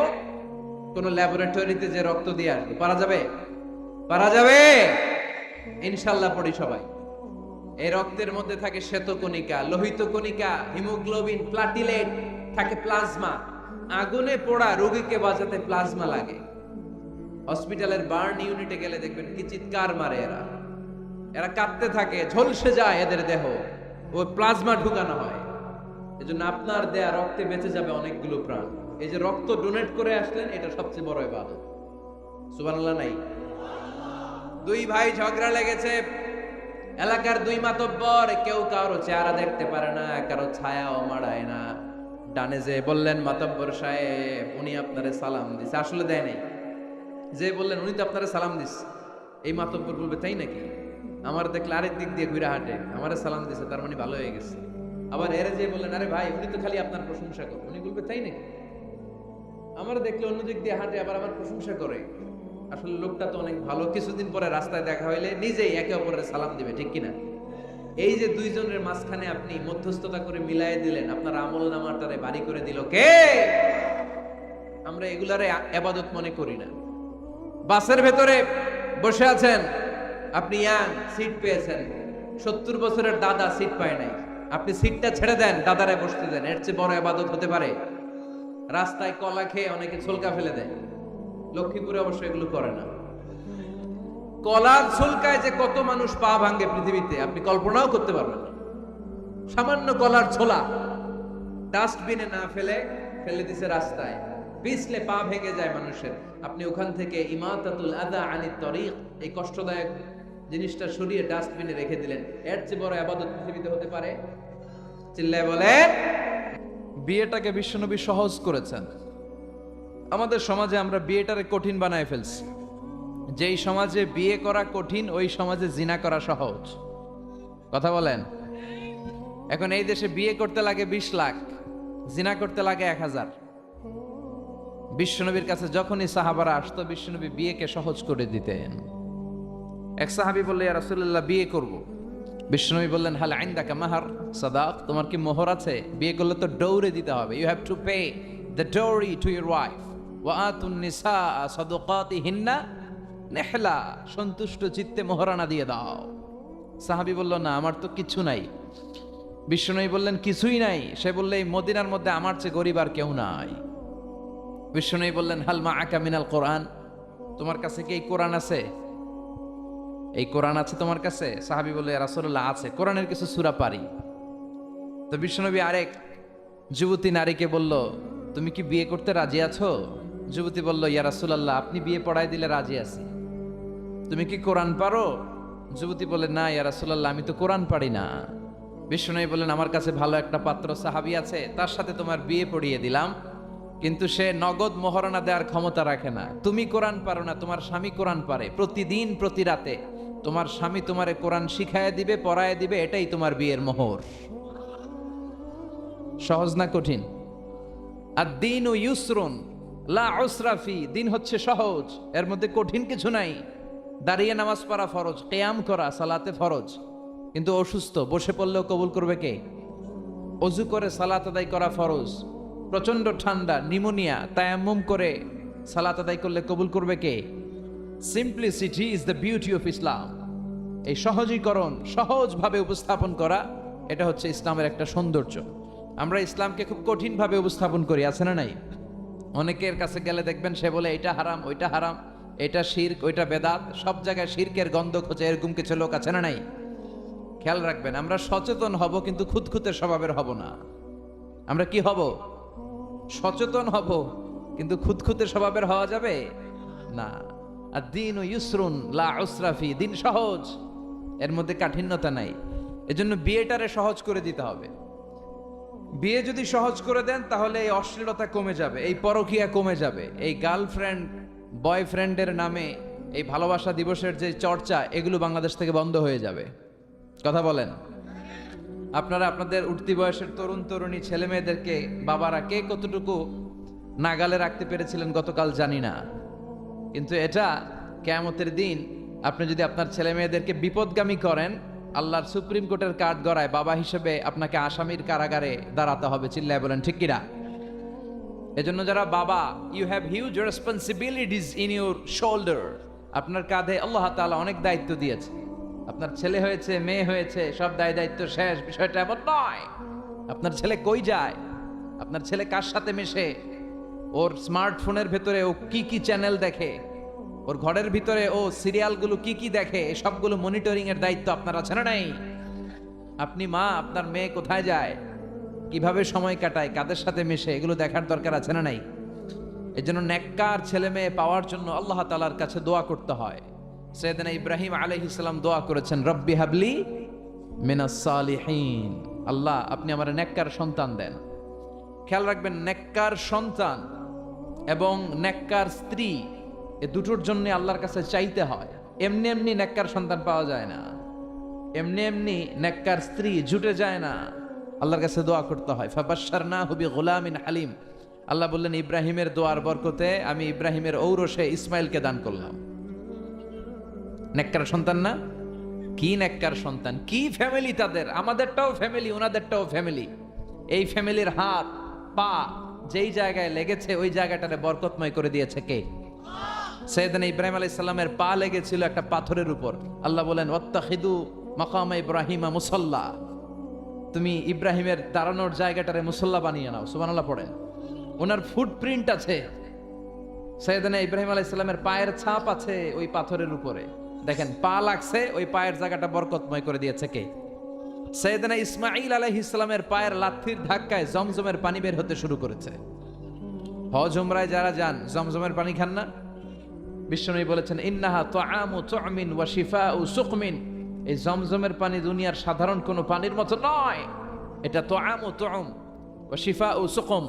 কোন ল্যাবরেটরিতে যে রক্ত দিয়ে আসবে। পারা যাবে? পারা যাবে ইনশাআল্লাহ। পড়ি সবাই। এই রক্তের মধ্যে থাকে শ্বেতকণিকা, লোহিত কণিকা, হিমোগ্লোবিন, প্লাটিলেট, থাকে প্লাজমা। আগুনে পোড়া রোগীকে বাঁচাতে প্লাজমা লাগে। হসপিটালের বার্ন ইউনিটে গেলে দেখবেন কি চিৎকার মারে এরা, এরা কাঁদতে থাকে, ঝলসে যায় এদের দেহ, ওই প্লাজমা ঢুকানো হয়। এজন্য আপনার দেয়া রক্তে বেঁচে যাবে অনেকগুলো প্রাণ। এই যে রক্ত ডোনেট করে আসলেন, এটা সবচেয়ে বড় ইবাদত। সুবহানাল্লাহ নাই? 2 ভাই ঝগড়া লেগেছে, এলাকার 2 মাতব্বর, কেউ কারো চেহারা দেখতে পারে না, কারো ছায়াও মাড়ায় না। ডানে যে বললেন, মাতব্বর সাহেব উনি আপনারে সালাম দিছে, আসলে দেয় নাই। যে বললেন উনি তো আপনারে সালাম দিস, এই মাতব্বর বলবে তাই নাকি? আমার দেখলে আরেক দিক দিয়ে ঘুরে হাঁটে, আমারে সালাম দিছে, তার মানে ভালো হয়ে গেছে। আবার এরে যে বললেন, আরে ভাই উনি তো খালি আপনার প্রশংসা করে, উনি বলবে তাই নাকি? আমার দেখলে অন্য দিক দিয়ে হাঁটে, আবার আমার প্রশংসা করে, আসলে লোকটা তো অনেক ভালো। কিছুদিন পরে রাস্তায় দেখা হইলে নিজেই একে অপরের সালাম দিবে, ঠিক কিনা? এই যে 2 জনের মাঝখানে আপনি মধ্যস্থতা করে মিলাই দিলেন, আপনার আমল নামাটারে বাড়ি করে দিল কে? আমরা এগুলারে ইবাদত মনে করি না। বাসের ভেতরে বসে আছেন, আপনি ইয়াং, সিট পেয়েছেন, 70 বছরের দাদা সিট পায় নাই, আপনি সিটটা ছেড়ে দেন, দাদারে বসতে দেন, এর চেয়ে বড় ইবাদত হতে পারে? রাস্তায় কলা খেয়ে অনেকে ছলকা ফেলে দেয়, লক্ষ্মীপুরে অবশ্য এগুলো করে না। কলার ছলকায় যে কত মানুষ পা ভাঙে পৃথিবীতে আপনি কল্পনাও করতে পারবেন না। সামান্য কলার ছোলা ডাস্টবিনে না ফেলে ফেলে দিছে রাস্তায়, পিছলে পা ভেঙে যায় মানুষের। আপনি ওখান থেকে ইমাতাতুল আদা আনিত তরিক, এই কষ্টদায়ক জিনিসটা সরিয়ে ডাস্টবিনে রেখে দিলেন। এর চেয়ে বড় ইবাদত পৃথিবীতে হতে পারে? চিল্লায় বলেন। বিয়েটাকে বিশ্বনবী সহজ করেছেন। আমাদের সমাজে আমরা বিয়েটারে কঠিন বানায় ফেলছি। যেই সমাজে বিয়ে করা কঠিন, ওই সমাজে জিনা করা সহজ। কথা বলেন। এখন এই দেশে বিয়ে করতে লাগে 20 লাখ, জিনা করতে লাগে 1000। বিশ্বনবীর কাছে যখনই সাহাবারা আসতো, বিশ্বনবী বিয়েকে সহজ করে দিতেন। এক সাহাবী বললে, ইয়া রাসূলুল্লাহ বিয়ে করব। বিশ্বনবী বললেন, হাল ইনদাকা মাহর সাদাক, তোমার কি মোহর আছে? বিয়ে করলে তো ডৌরি দিতে হবে, you have to pay the dowry to your wife ওয়া আতুন নিসা সাদাকাতিহিন্না নেহলা, সন্তুষ্ট চিত্তে মোহরানা দিয়ে দাও। সাহাবী বলল, না আমার তো কিছু নাই। বিশ্বনবী বললেন, কিছুই নাই? সে বললে, এই মদিনার মধ্যে আমার চেয়ে গরিব আর কেউ নাই। বিশ্বনবী বললেন, হাল মাআকা মিনাল কোরআন, তোমার কাছে কি এই কোরআন আছে? এই কোরআন আছে তোমার কাছে? সাহাবী বলল, ইয়া রাসূলুল্লাহ আছে, কোরআনের কিছু সূরা পারি। তো বিশ্বনবী আরেক যুবতী নারীকে বলল, তুমি কি বিয়ে করতে রাজি আছো? যুবতী বলল, ইয়া রাসূলুল্লাহ আপনি বিয়ে পড়ায় দিলে রাজি আছি। তুমি কি কোরআন পারো? যুবতী বলে, না ইয়া রাসূলুল্লাহ আমি তো কোরআন পারি না। বিশ্বনবী বললেন, আমার কাছে ভালো একটা পাত্র সাহাবী আছে, তার সাথে তোমার বিয়ে পড়িয়ে দিলাম, কিন্তু সে নগদ মোহরানা দেওয়ার ক্ষমতা রাখে না। তুমি কোরআন পারো না, তোমার স্বামী কোরআন পারে। প্রতিদিন প্রতি রাতে তোমার স্বামী তোমারে কোরআন শিখায় দিবে, পড়ায় দিবে, এটাই তোমার বিয়ের মোহর। সহজ না কঠিন? আর দিন ও ইউসরুন লা উসরা ফি, দিন হচ্ছে সহজ, এর মধ্যে কঠিন কিছু নাই। দাঁড়িয়ে নামাজ পড়া ফরজ, কিয়াম করা সালাতে ফরজ, কিন্তু অসুস্থ বসে পড়লেও কবুল করবে কে? অজু করে সালাত আদায় করা ফরজ, প্রচন্ড ঠান্ডা নিমোনিয়া তায়াম্মুম করে সালাত আদায় করলে কবুল করবে কে? Simplicity is the beauty of Islam. এই সহজীকরণ, সহজভাবে উপস্থাপন করা, এটা হচ্ছে ইসলামের একটা সৌন্দর্য। আমরা ইসলামকে খুব কঠিনভাবে উপস্থাপন করি, আছে না নাই? অনেকের কাছে গেলে দেখবেন সে বলে এটা হারাম, ওইটা হারাম, এটা শিরক, ওইটা বেদাত, সব জায়গায় শিরকের গন্ধ খোঁজে, এরকম কিছু লোক আছে না নাই? খেয়াল রাখবেন, আমরা সচেতন হব কিন্তু খুঁতখুঁতে স্বভাবের হব না। আমরা কি হব? সচেতন হব কিন্তু খুঁতখুঁতে স্বভাবের হওয়া যাবে না। আর দিন ও ইউসরুন লা উসরাফি, দিন সহজ, এর মধ্যে কাঠিন্যতা নাই। এজন্য বিয়েটারে সহজ করে দিতে হবে। বিয়ে যদি সহজ করে দেন তাহলে এই অশ্লীলতা কমে যাবে, এই পরকীয়া কমে যাবে, এই গার্লফ্রেন্ড বয়ফ্রেন্ডের নামে এই ভালোবাসা দিবসের যে চর্চা, এগুলো বাংলাদেশ থেকে বন্ধ হয়ে যাবে। কথা বলেন। আপনারা আপনাদের উঠতি বয়সের তরুণ তরুণী ছেলে মেয়েদেরকে বাবারা কে কতটুকু নাগালে রাখতে পেরেছিলেন গতকাল জানি না, কিন্তু এটা কিয়ামতের দিন আপনি যদি আপনার ছেলে মেয়েদেরকে বিপদগামী করেন, আল্লাহর সুপ্রিম কোর্টের কাঠ গড়ায় বাবা হিসেবে আপনাকে আসামির কারাগারে দাঁড়াতে হবে। চিল্লায় বলেন ঠিক কিনা? এজন্য যারা বাবা, you have huge responsibilities in your shoulder. আপনার কাঁধে আল্লাহ তাআলা অনেক দায়িত্ব দিয়েছে। আপনার ছেলে হয়েছে, মেয়ে হয়েছে, সব দায় দায়িত্ব শেষ, বিষয়টা এমন নয়। আপনার ছেলে কই যায়, আপনার ছেলে কার সাথে মেশে, ওর স্মার্টফোনের ভেতরে ও কি কি চ্যানেল দেখে, ওর ঘরের ভিতরে ও সিরিয়ালগুলো কি কি দেখে, এই সবগুলো মনিটরিং এর দায়িত্ব আপনার আছে না নাই? আপনি মা, আপনার মেয়ে কোথায় যায়, কিভাবে সময় কাটায়, কাদের সাথে মেশে, এগুলো দেখার দরকার আছে না নাই? এজন্য নেককার ছেলে মেয়ে পাওয়ার জন্য আল্লাহ তাআলার কাছে দোয়া করতে হয়। সাইয়েদনা ইব্রাহিম আলাইহিস সালাম দোয়া করেছেন, রব্বি হাবলি মিনাস সালিহিন, আল্লাহ আপনি আমার নেককার সন্তান দেন। খেয়াল রাখবেন, নেককার সন্তান এবং নেককার স্ত্রী, এ দুটোর জন্য আল্লাহর কাছে চাইতে হয়। এমনি এমনি নেককার সন্তান পাওয়া যায় না, এমনি এমনি নেককার স্ত্রী জুটে যায় না, আল্লাহর কাছে দোয়া করতে হয়। ফাবাশশারনাহু বিগুলামিন হালিম, আল্লাহ বললেন ইব্রাহিমের দোয়ার বরকতে আমি ইব্রাহিমের ঔরসে ইসমাইলকে দান করলাম। নেককার সন্তান না? কি নেককার সন্তান, কি ফ্যামিলি তাদের! আমাদেরটাও ফ্যামিলি, ওনাদেরটাও ফ্যামিলি। এই ফ্যামিলির হাত পা যেই জায়গায় লেগেছে ওই জায়গাটারে বরকতময় করে দিয়েছে কে? সাইয়েদনা ইব্রাহিম আলাইহিস সালামের পা লেগেছিল একটা পাথরের উপর। আল্লাহ বলেন ওয়াত্তাখিদু মাকামা ইব্রাহিমা মুসাল্লা, তুমি ইব্রাহিমের দাঁড়ানোর জায়গাটারে মুসাল্লা বানিয়ে নাও। সুবহানাল্লাহ পড়েন। ওনার ফুটপ্রিন্ট আছে, সাইয়েদনা ইব্রাহিম আলাইহিস সালামের পায়ের ছাপ আছে ওই পাথরের উপরে। দেখেন, পা লাগছে, ওই পায়ের জায়গাটা বরকতময় করে দিয়েছে কে? সাইয়েদনা ইসমাঈল আলাইহিস সালামের পায়ের লাথির ধাক্কায় জমজমের পানি বের হতে শুরু করেছে। হজ উমরায় যারা যান জমজমের পানি খান না? বিশ্বনবী বলেছেন ইন্নাহা তুআমু তুমিন ওয়া শিফাউ সুকমিন, এই জমজমের পানি দুনিয়ার সাধারণ কোনো পানির মতো নয়, এটা তুআমু তুম ওয়া শিফাউ সুকম।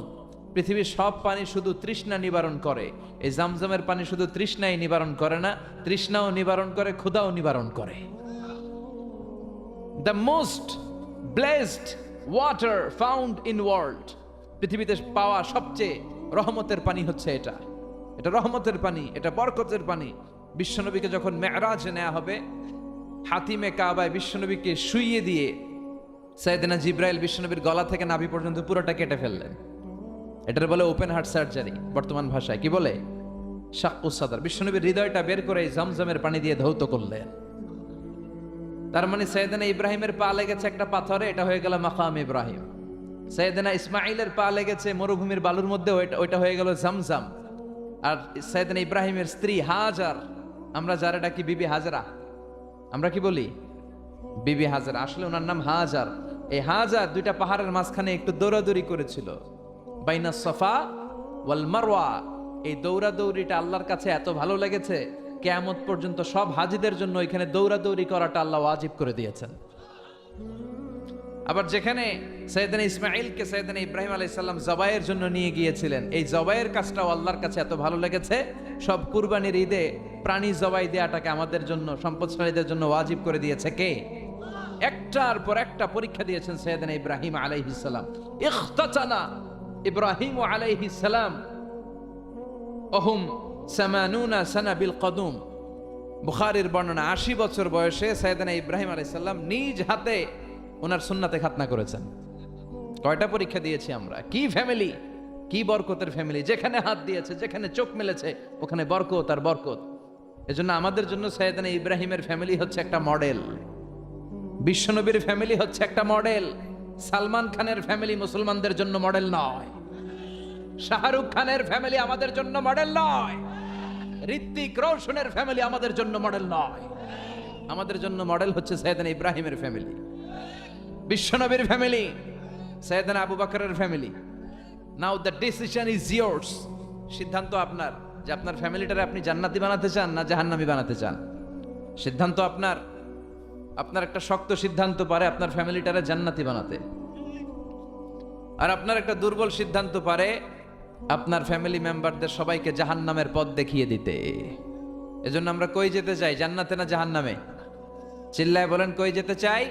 পৃথিবীর সব পানি শুধু তৃষ্ণা নিবারণ করে, এই জমজমের পানি শুধু তৃষ্ণাই নিবারণ করে না, তৃষ্ণাও নিবারণ করে, ক্ষুধাও নিবারণ করে। The most blessed water found in world, পৃথিবীতে পাওয়া সবচেয়ে রহমতের পানি হচ্ছে এটা। এটা রহমতের পানি, এটা বরকতের পানি। বিশ্বনবীকে যখন মেরাজে নেওয়া হবে, হাতিমে কাবায় বিশ্বনবীকে শুইয়ে দিয়ে সাইয়েদনা জিব্রাইল বিশ্বনবীর গলা থেকে নাভি পর্যন্ত পুরোটা কেটে ফেললেন। এটার বলে ওপেন হার্ট সার্জারি, বর্তমান ভাষায় কি বলে? শাক্কুস সাদর। বিশ্বনবীর হৃদয়টা বের করে জমজমের পানি দিয়ে ধৌত করলেন। তার মানে সাইয়েদনা ইব্রাহিমের পা লেগেছে একটা পাথরে, এটা হয়ে গেল মাকাম ইব্রাহিম। সাইয়েদনা ইসমাঈলের পা লেগেছে মরুভূমির বালুর মধ্যে, ওইটা হয়ে গেল জমজম। আর সাইয়েদনা ইব্রাহিমের স্ত্রী হাজার, আমরা যারা ডাকি বিবি হাজরা, আমরা কি বলি? বিবি হাজরা, আসলে ওনার নাম হাজার। এই হাজার দুইটা পাহাড়ের মাঝখানে একটু দৌড়াদৌড়ি করেছিল, বাইনা সফা ওয়াল মারওয়া। এই দৌড়াদৌড়িটা আল্লাহর কাছে এত ভালো লেগেছে, কিয়ামত পর্যন্ত সব হাজিদের জন্য এখানে দৌড়াদৌড়ি করাটা আল্লাহ ওয়াজিব করে দিয়েছেন। আবার যেখানে সাইয়েদনা ইসমাঈলকে সাইয়েদনা ইব্রাহিম আলাইহিস সালাম জবাইয়ের জন্য নিয়ে গিয়েছিলেন, এই জবাইয়ের কাজটাও আল্লাহর কাছে এত ভালো লেগেছে, সব কুরবানির ঈদে প্রাণী জবাই দেওয়াটাকে আমাদের জন্য, সম্পদশালীদের জন্য ওয়াজিব করে দিয়েছে কে? একটার পর একটা পরীক্ষা দিয়েছেন সাইয়েদনা ইব্রাহিম আলাইহিস সালাম। ইখতাতানা ইব্রাহিম আলাইহিস সালাম ওহুম 80 সানা বিল কদুম। বুখারীর বর্ণনা ৮০ বছর বয়সে সাইয়েদনা ইব্রাহিম আলাইহিস সালাম নিজ হাতে ওনার সুন্নাতে খাতনা করেছেন। কয়টা পরীক্ষা দিয়েছি আমরা, কি ফ্যামিলি, কি বরকতের ফ্যামিলি, যেখানে হাত দিয়েছে, যেখানে চোখ মেলেছে ওখানে বরকত আর বরকত। এজন্য আমাদের জন্য সাইয়েদনা ইব্রাহিমের ফ্যামিলি হচ্ছে একটা মডেল, বিশ্বনবীর ফ্যামিলি হচ্ছে একটা মডেল। সালমান খানের ফ্যামিলি মুসলমানদের জন্য মডেল নয়, শাহরুখ খানের ফ্যামিলি আমাদের জন্য মডেল নয়, ঋত্বিক রোশনের ফ্যামিলি আমাদের জন্য মডেল নয়। আমাদের জন্য মডেল হচ্ছে সাইয়েদনা ইব্রাহিমের ফ্যামিলি, বিশ্বনবীর ফ্যামিলি, সাইয়েদনা আবু বকরের family. Now the decision is years. সিদ্ধান্ত আপনার যে আপনার ফ্যামিলিটারে আপনি জান্নাতি বানাতে চান না জাহান্নামী বানাতে চান। সিদ্ধান্ত আপনার। আপনার একটা শক্ত সিদ্ধান্ত পারে আপনার ফ্যামিলিটারে জান্নাতি বানাতে, আর আপনার একটা দুর্বল সিদ্ধান্ত পারে আপনার ফ্যামিলি মেম্বারদের সবাইকে জাহান্নামের পথ দেখিয়ে দিতে। এজন্য আমরা কই যেতে চাই, জান্নাতে না জাহান্নামে? চিল্লায় বলেন, কই যেতে চাই?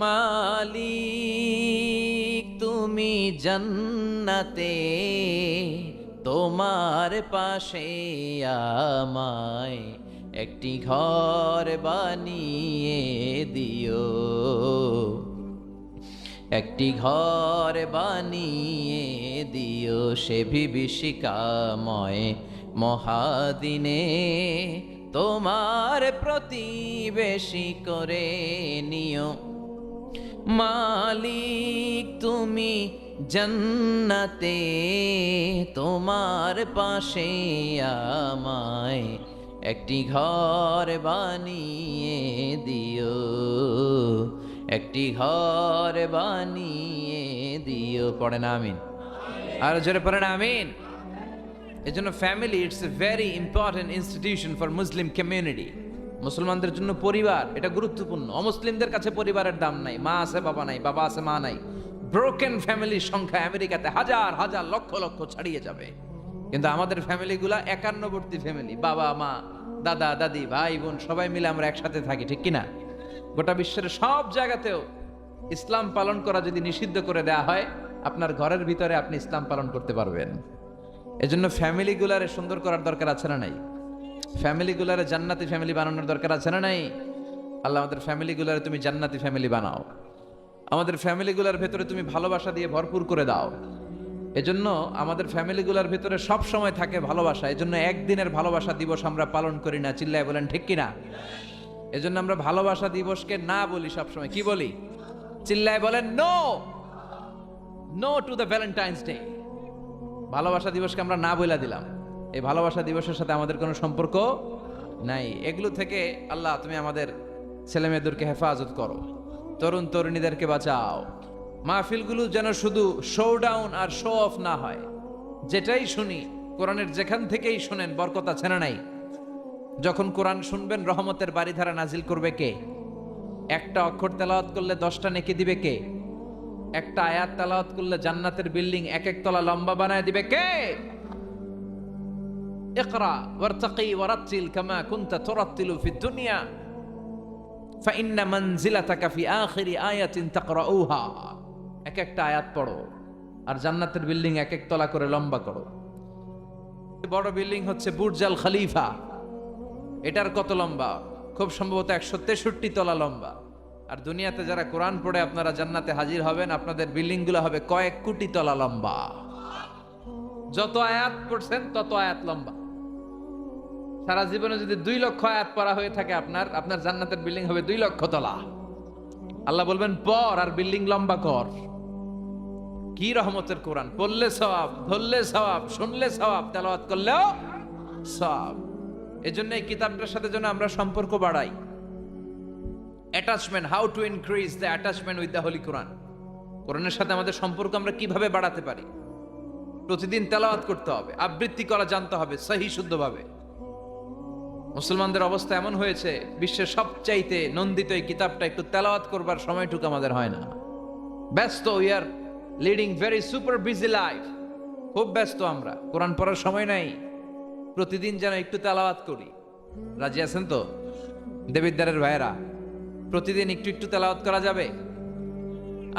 মালিক তুমি জান্নাতে, তোমার পাশে আমায় একটি ঘর বানিয়ে দিও, একটি ঘর বানিয়ে দিও সে বিভীষিকাময় মহাদিনে, তোমার প্রতিবেশী করে নিও। মালিক তুমি জান্নাতে, তোমার পাশে আমায় একটি ঘর বানিয়ে দিও, একটি ঘর বানিয়ে দিও। পড়েন আমিন, আর জোরে পড়েন আমিন। এজন্য family it's a very important institution for Muslim community. মুসলমানদের জন্য পরিবার এটা গুরুত্বপূর্ণ। অমুসলিমদের কাছে পরিবারের দাম নাই, মা আছে বাবা নাই, বাবা আছে মা নাই। ব্রোকেন ফ্যামিলির সংখ্যা আমেরিকাতে হাজার হাজার লক্ষ লক্ষ ছাড়িয়ে যাবে, কিন্তু আমাদের ফ্যামিলিগুলা একান্নবর্তী ফ্যামিলি। বাবা মা দাদা দাদি ভাই বোন সবাই মিলে আমরা একসাথে থাকি, ঠিক কিনা? গোটা বিশ্বের সব জায়গাতেও ইসলাম পালন করা যদি নিষিদ্ধ করে দেয়া হয়, আপনার ঘরের ভিতরে আপনি ইসলাম পালন করতে পারবেন। এজন্য ফ্যামিলিগুলারে সুন্দর করার দরকার আছে না নাই? ফ্যামিলিগুলারে জান্নাতি ফ্যামিলি বানানোর দরকার আছে না নাই? আল্লাহ আমাদের ফ্যামিলিগুলারে তুমি জান্নাতি ফ্যামিলি বানাও, আমাদের ফ্যামিলিগুলার ভেতরে তুমি ভালোবাসা দিয়ে ভরপুর করে দাও। এজন্য আমাদের ফ্যামিলিগুলার ভেতরে সব সময় থাকে ভালোবাসা। এজন্য একদিনের ভালোবাসা দিবস আমরা পালন করি না, চিল্লায় বলেন ঠিক কিনা? এজন্য আমরা ভালোবাসা দিবসকে না বলি, সবসময় কি বলি? চিল্লায় বলেন no, no to the Valentine's Day. ভালোবাসা দিবসকে আমরা না বইলা দিলাম। এই ভালোবাসা দিবসের সাথে আমাদের কোনো সম্পর্ক নাই। এগুলো থেকে আল্লাহ তুমি আমাদের ছেলে মেয়েদেরকে হেফাজত করো, তরুণ তরুণীদেরকে বাঁচাও। মাহফিলগুলো যেন শুধু শো ডাউন আর শো অফ না হয়। যেটাই শুনি কোরআনের যেখান থেকেই শুনেন বরকত আছে না নাই? যখন কোরআন শুনবেন রহমতের বাড়িধারা নাজিল করবে কে? একটা অক্ষর তেলাওয়াত করলে 10টা নেকি দিবে কে? একটা আয়াত তেলাওয়াত করলে জান্নাতের বিল্ডিং এক এক তলা লম্বা বানায় দিবে কে? ইকরা ওয়ারতাকি ওয়ারাতিল কামা কুনতা তুরাতিলু ফিদ দুনিয়া ফাইন্না মানজিলাতাকা ফি আখিরি আয়াতিন তাকরাউহা। এক একটা আয়াত পড়ো আর জান্নাতের বিল্ডিং এক এক তলা করে লম্বা করো। বড় বিল্ডিং হচ্ছে বুর্জ আল খলিফা, এটার কত লম্বা? খুব সম্ভবত 163 তলা লম্বা। আর দুনিয়াতে যারা কোরআন পড়ে আপনারা জান্নাতে হাজির হবেন, আপনাদের বিল্ডিং গুলো হবে কয়েক কোটি তলা লম্বা। যত আয়াত পড়ছেন তত আয়াত লম্বা। সারা জীবনে যদি 2 লক্ষ আয়াত পড়া হয়ে থাকে আপনার জান্নাতের বিল্ডিং হবে 2 লক্ষ তলা। আল্লাহ বলবেন পড় আর বিল্ডিং লম্বা কর। কি রহমতের কোরআন! পড়লে সওয়াব, ধরলে সওয়াব, শুনলে সওয়াব, তেলাওয়াত করলেও সওয়াব। এজন্য এই কিতাবটার সাথে যেন আমরা সম্পর্ক বাড়াই। Attachment, how to increase the attachment with the holy Quran. কোরআনের সাথে আমাদের সম্পর্ক আমরা কিভাবে বাড়াতে পারি? প্রতিদিন তেলাওয়াত করতে হবে, আবৃত্তি করা জানতে হবে সহি শুদ্ধভাবে। মুসলমানদের অবস্থা এমন হয়েছে, বিশ্বের সবচাইতে নন্দিত এই কিতাবটা একটু তেলাওয়াত করবার সময়টুকু আমাদের হয় না। ব্যস্ত, we are leading very super busy life. খুব ব্যস্ত আমরা, কোরআন পড়ার সময় নাই। প্রতিদিন যেন একটু তেলাওয়াত করি। রাজি আছেন তো দেবিদ্বারের ভাইয়েরা? প্রতিদিন একটু একটু তেলাওয়াত করা যাবে?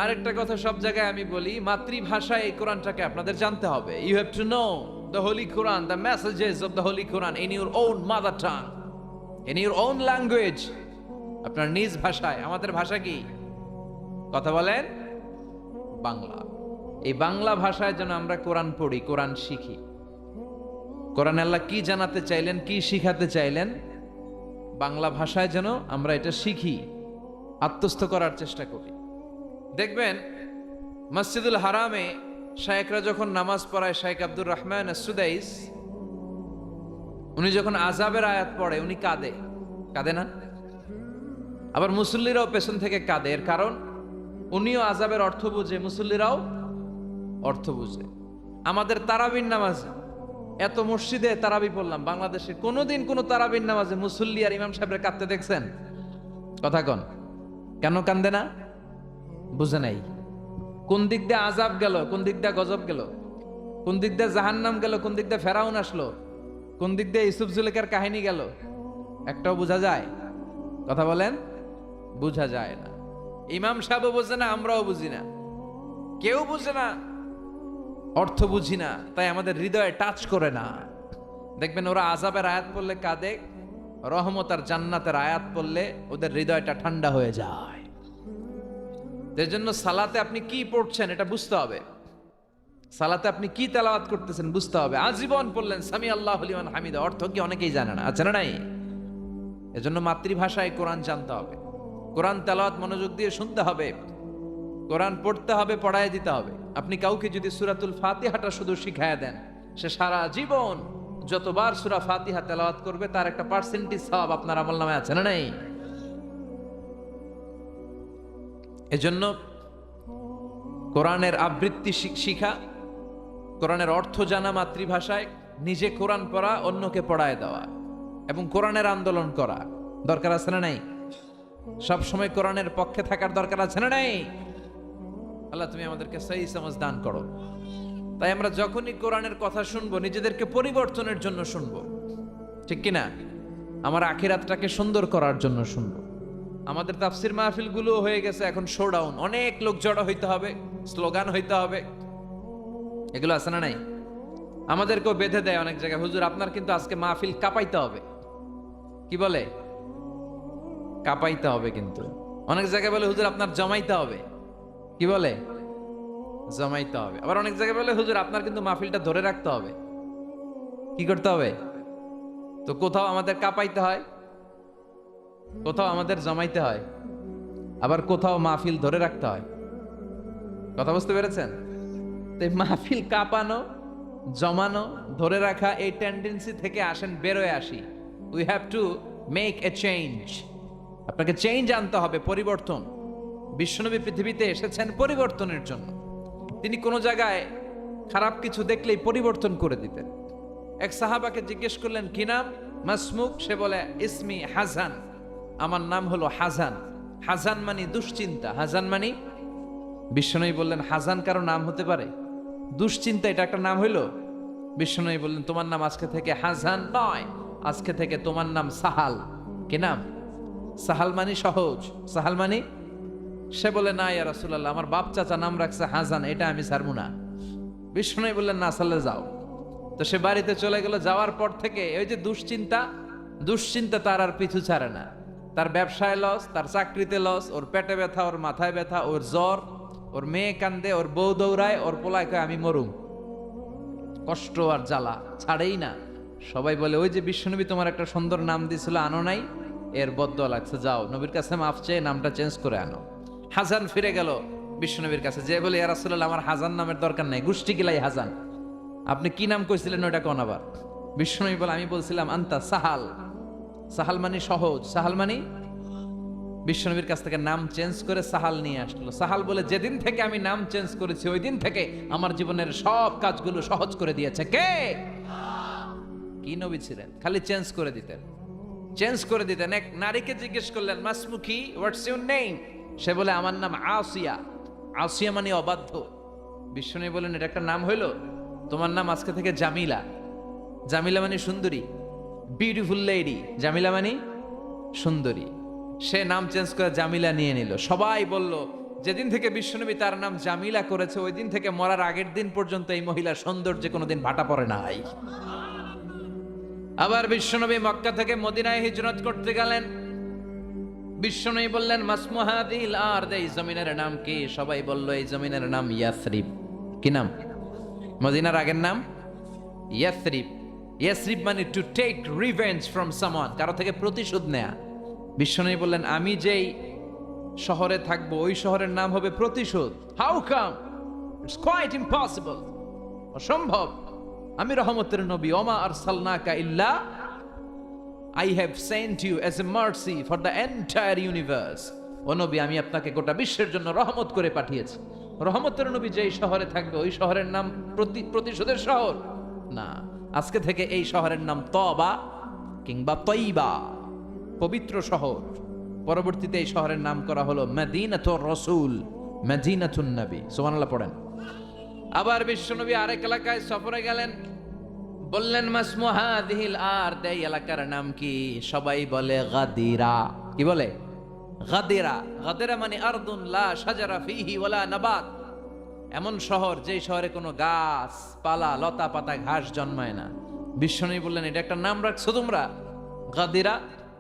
আরেকটা কথা সব জায়গায় আমি বলি, মাতৃভাষায় এই কোরআনটাকে আপনাদের জানতে হবে। You have to know the Holy Quran, the messages of the Holy Quran in your own mother tongue. In your own language, আপনার নিজ ভাষায়। আমাদের ভাষা কি? কথা বলেন বাংলা। এই বাংলা ভাষায় যেন আমরা কোরআন পড়ি, কোরআন শিখি। কোরআন আল্লাহ কি জানাতে চাইলেন, কি শিখাতে চাইলেন, বাংলা ভাষায় যেন আমরা এটা শিখি, আত্মস্থ করার চেষ্টা করি। দেখবেন মসজিদুল হারামে শায়েখরা যখন নামাজ পড়ায়, শায়েখ আব্দুর রহমান আস-সুদাইস, উনি যখন আযাবের আয়াত পড়ে উনি কাঁদে, কাঁদে না? আবার মুসল্লিরাও পেছন থেকে কাঁদে। এর কারণ উনিও আযাবের অর্থ বুঝে, মুসল্লিরাও অর্থ বুঝে। আমাদের তারাবির নামাজে, এত মসজিদে তারাবি পড়লাম, বাংলাদেশে কোনোদিন কোনো তারাবির নামাজে মুসল্লি আর ইমাম সাহেবের কাঁদতে দেখছেন? কথা কন, কেন কান্দে না? বুঝে নাই। কোন দিক দিয়ে আযাব গেল, কোন দিক দিয়ে গজব গেল, কোন দিক দিয়ে জাহান্নাম গেল, কোন দিক দিয়ে ফেরাউন আসলো, কোন দিক দিয়ে ইউসুফ জুলেখার কাহিনী গেল, একটাও বোঝা যায়? কথা বলেন, বোঝা যায় না। ইমাম সাহেবও বোঝে না, আমরাও বুঝি না, কেউ বুঝে না, অর্থ বুঝি না, তাই আমাদের হৃদয়ে টাচ করে না। দেখবেন ওরা আযাবের আয়াত পড়লে কাঁদে, রহমত আর জান্নাতের আয়াত পড়লে ওদের হৃদয়টা ঠান্ডা হয়ে যায়। এর জন্য সালাতে আপনি কি পড়ছেন এটা বুঝতে হবে, সালাতে আপনি কি তেলাওয়াত করতেছেন বুঝতে হবে। আজীবন পড়লেন সামি আল্লাহু লিমান হামিদা, অর্থ কি অনেকেই জানে না, আছে না নাই? এজন্য মাতৃভাষায় কোরআন জানতে হবে, কোরআন তেলাওয়াত মনোযোগ দিয়ে শুনতে হবে, কোরআন পড়তে হবে, পড়ায় দিতে হবে। আপনি কাউকে যদি সূরাতুল ফাতিহাটা শুধু শিখায়া দেন, সে সারা জীবন যতবার সূরা ফাতিহা তেলাওয়াত করবে তার একটা পার্সেন্টেজ সওয়াব আপনার আমলনামায় আছে না নাই? এজন্য কোরআনের আবৃত্তি শিখা, কোরআনের অর্থ জানা মাতৃভাষায়, নিজে কোরআন পড়া, অন্যকে পড়ায় দেওয়া, এবং কোরআনের আন্দোলন করা দরকার আছে না নাই? সব সময় কোরআনের পক্ষে থাকার দরকার আছে না নাই? আল্লাহ তুমি আমাদেরকে সহি সমাজ দান করো। তাই আমরা যখনই কোরআনের কথা শুনবো নিজেদেরকে পরিবর্তনের জন্য শুনবো, ঠিক কিনা? আমার আখিরাতটাকে সুন্দর করার জন্য শুনবো। আমাদের তাফসির মাহফিলগুলো হয়ে গেছে এখন শোডাউন, অনেক লোক জড়ো হইতে হবে, স্লোগান হইতে হবে, এগুলো আছে না নাই? আমাদেরকেও বেঁধে দেয় অনেক জায়গায়, হুজুর আপনার কিন্তু আজকে মাহফিল কাঁপাইতে হবে। কি বলে? কাঁপাইতে হবে। কিন্তু অনেক জায়গায় বলে হুজুর আপনার জমাইতে হবে। কি বলে? জমাইতে হবে। আবার অনেক জায়গায় বলে হুজুর আপনার কিন্তু মাহফিলটা ধরে রাখতে হবে। কি করতে হবে? তো কোথাও আমাদের কাঁপাইতে হয়, কোথাও আমাদের জমাইতে হয়, আবার কোথাও মাহফিল ধরে রাখতে হয়। কথা বুঝতে পেরেছেন? তো মাহফিল কাঁপানো, জমানো, ধরে রাখা, এই টেন্ডেন্সি থেকে আসেন বেরোয় আসি। We have to make a change. আপনাকে চেঞ্জ আনতে হবে, পরিবর্তন। বিশ্বনবী পৃথিবীতে এসেছেন পরিবর্তনের জন্য। তিনি কোনো জায়গায় খারাপ কিছু দেখলেই পরিবর্তন করে দিতেন। এক সাহাবাকে জিজ্ঞেস করলেন কি নাম? মাসমুক। সে বলে ইসমি হাজান, আমার নাম হলো হাজান। হাজান মানে দুশ্চিন্তা। হাজান মানে? বিশ্বনবী বললেন হাজান কারো নাম হতে পারে? দুশ্চিন্তা এটা একটা নাম হইল? বিশ্বনবী বললেন তোমার নাম আজকে থেকে হাজান নয়, আজকে থেকে তোমার নাম সাহাল। কি নাম? সাহাল মানে সহজ। সাহাল মানে? সে বলে না ইয়া রাসূলুল্লাহ, আমার বাপ চাচা নাম রাখছে হাজান, এটা আমি ছাড়বো না। বিশ্বনবী বললেন না, সাল্লে যাও। তো সে বাড়িতে চলে গেল। যাওয়ার পর থেকে ওই যে দুশ্চিন্তা তার আর পিছু ছাড়ে না। তার ব্যবসায় লস, তার চাকরিতে লস, ওর পেটে ব্যথা, ওর মাথায় ব্যথা, ওর জ্বর, ওর মেয়ে কান্দে, ওর বউ দৌড়ায়, ওর পোলায় কয় আমি মরুম। কষ্ট আর জ্বালা ছাড়েই না। সবাই বলে ওই যে বিশ্বনবী তোমার একটা সুন্দর নাম দিয়েছিল আনো নাই, এর বদদোয়া লাগছে, যাও নবীর কাছে মাফ চেয়ে নামটা চেঞ্জ করে আনো। হাজান ফিরে গেল বিশ্বনবীর কাছে, যে বলে ইয়া রাসূলুল্লাহ আমার হাজান নামের দরকার নাই, গোষ্ঠী গিলাই হাজান, আপনি কি নাম কইছিলেন ওটা কোন? আবার বিশ্বনবী বলে আমি বলছিলাম আন্তা সাহাল। সাহাল মানে সহজ। সাহাল মানে? বিশ্বনবীর কাছ থেকে নাম চেঞ্জ করে সাহাল নিয়ে আসলো। সাহাল বলে যেদিন থেকে আমি নাম চেঞ্জ করেছি ওই দিন থেকে আমার জীবনের সব কাজগুলো সহজ করে দিয়েছে। কে? কি নবী ছিলেন? খালি চেঞ্জ করে দিতেন, চেঞ্জ করে দিতেন। এক নারীকে জিজ্ঞেস করলেন মাসমুকি, হোয়াটস ইউর নেম? সে বলে আমার নাম আসিয়া। আসিয়া মানে অবাধ্য। বিশ্বনবী বলেন এটা একটা নাম হইল? তোমার নাম আজকে থেকে জামিলা। জামিলা মানে সুন্দরী, বিউটিফুল লেডি। জামিলা মানে সুন্দরী। সে নাম চেঞ্জ করে জামিলা নিয়ে নিল। সবাই বলল যেদিন থেকে বিশ্বনবী তার নাম জামিলা করেছে ওই দিন থেকে মরার আগের দিন পর্যন্ত এই মহিলার সৌন্দর্যে কোনোদিন ভাটা পড়ে নাই। আবার বিশ্বনবী মক্কা থেকে মদিনায় হিজরত করতে গেলেন। বিশ্বনবী বললেন মাসমুহাদিল আরদ, এই জমিনের নাম কি? সবাই বলল এই জমিনের নাম ইয়াসরিব। কি নাম? মদিনার আগের নাম ইয়াসরিব। ইয়াসরিব মানে to take revenge from someone, কারো থেকে প্রতিশোধ নেয়া। বিশ্বনবী বললেন আমি যেই শহরে থাকবো ওই শহরের নাম হবে প্রতিশোধ। How come? It's quite impossible, অসম্ভব। আমি রহমতের নবী, ওমা আরসালনাকা ইল্লা I have sent you as a mercy for the entire universe. ও নবী, আমি আপনাকে গোটা বিশ্বের জন্য রহমত করে পাঠিয়েছি। রহমতের নবী যেই শহরে থাকবে ওই শহরের নাম প্রতিশোধের শহর না। আজকে থেকে এই শহরের নাম তবা কিংবা তৈবা, পবিত্র শহর। পরবর্তীতে এই শহরের নাম করা হলো মদিনাতুর রাসূল, মদিনাতুন নবী। সুবহানাল্লাহ পড়েন। আবার বিশ্বনবী আরেক এলাকায় সফরে গেলেন, বললেন মাসমুহাদিল আরদ, এই এলাকার নাম কি? সবাই বলে গাদিরা। কি বলে? গাদিরা। গাদিরা মানে আরদুন লা শাজারা ফিহি ওয়ালা নাবাত, এমন শহর যে শহরে কোনো গাছ পালা লতা পাতা ঘাস জন্মায় না। বিশ্বনবী বললেন এটা একটা নাম রাখছো তোমরা গাদিরা?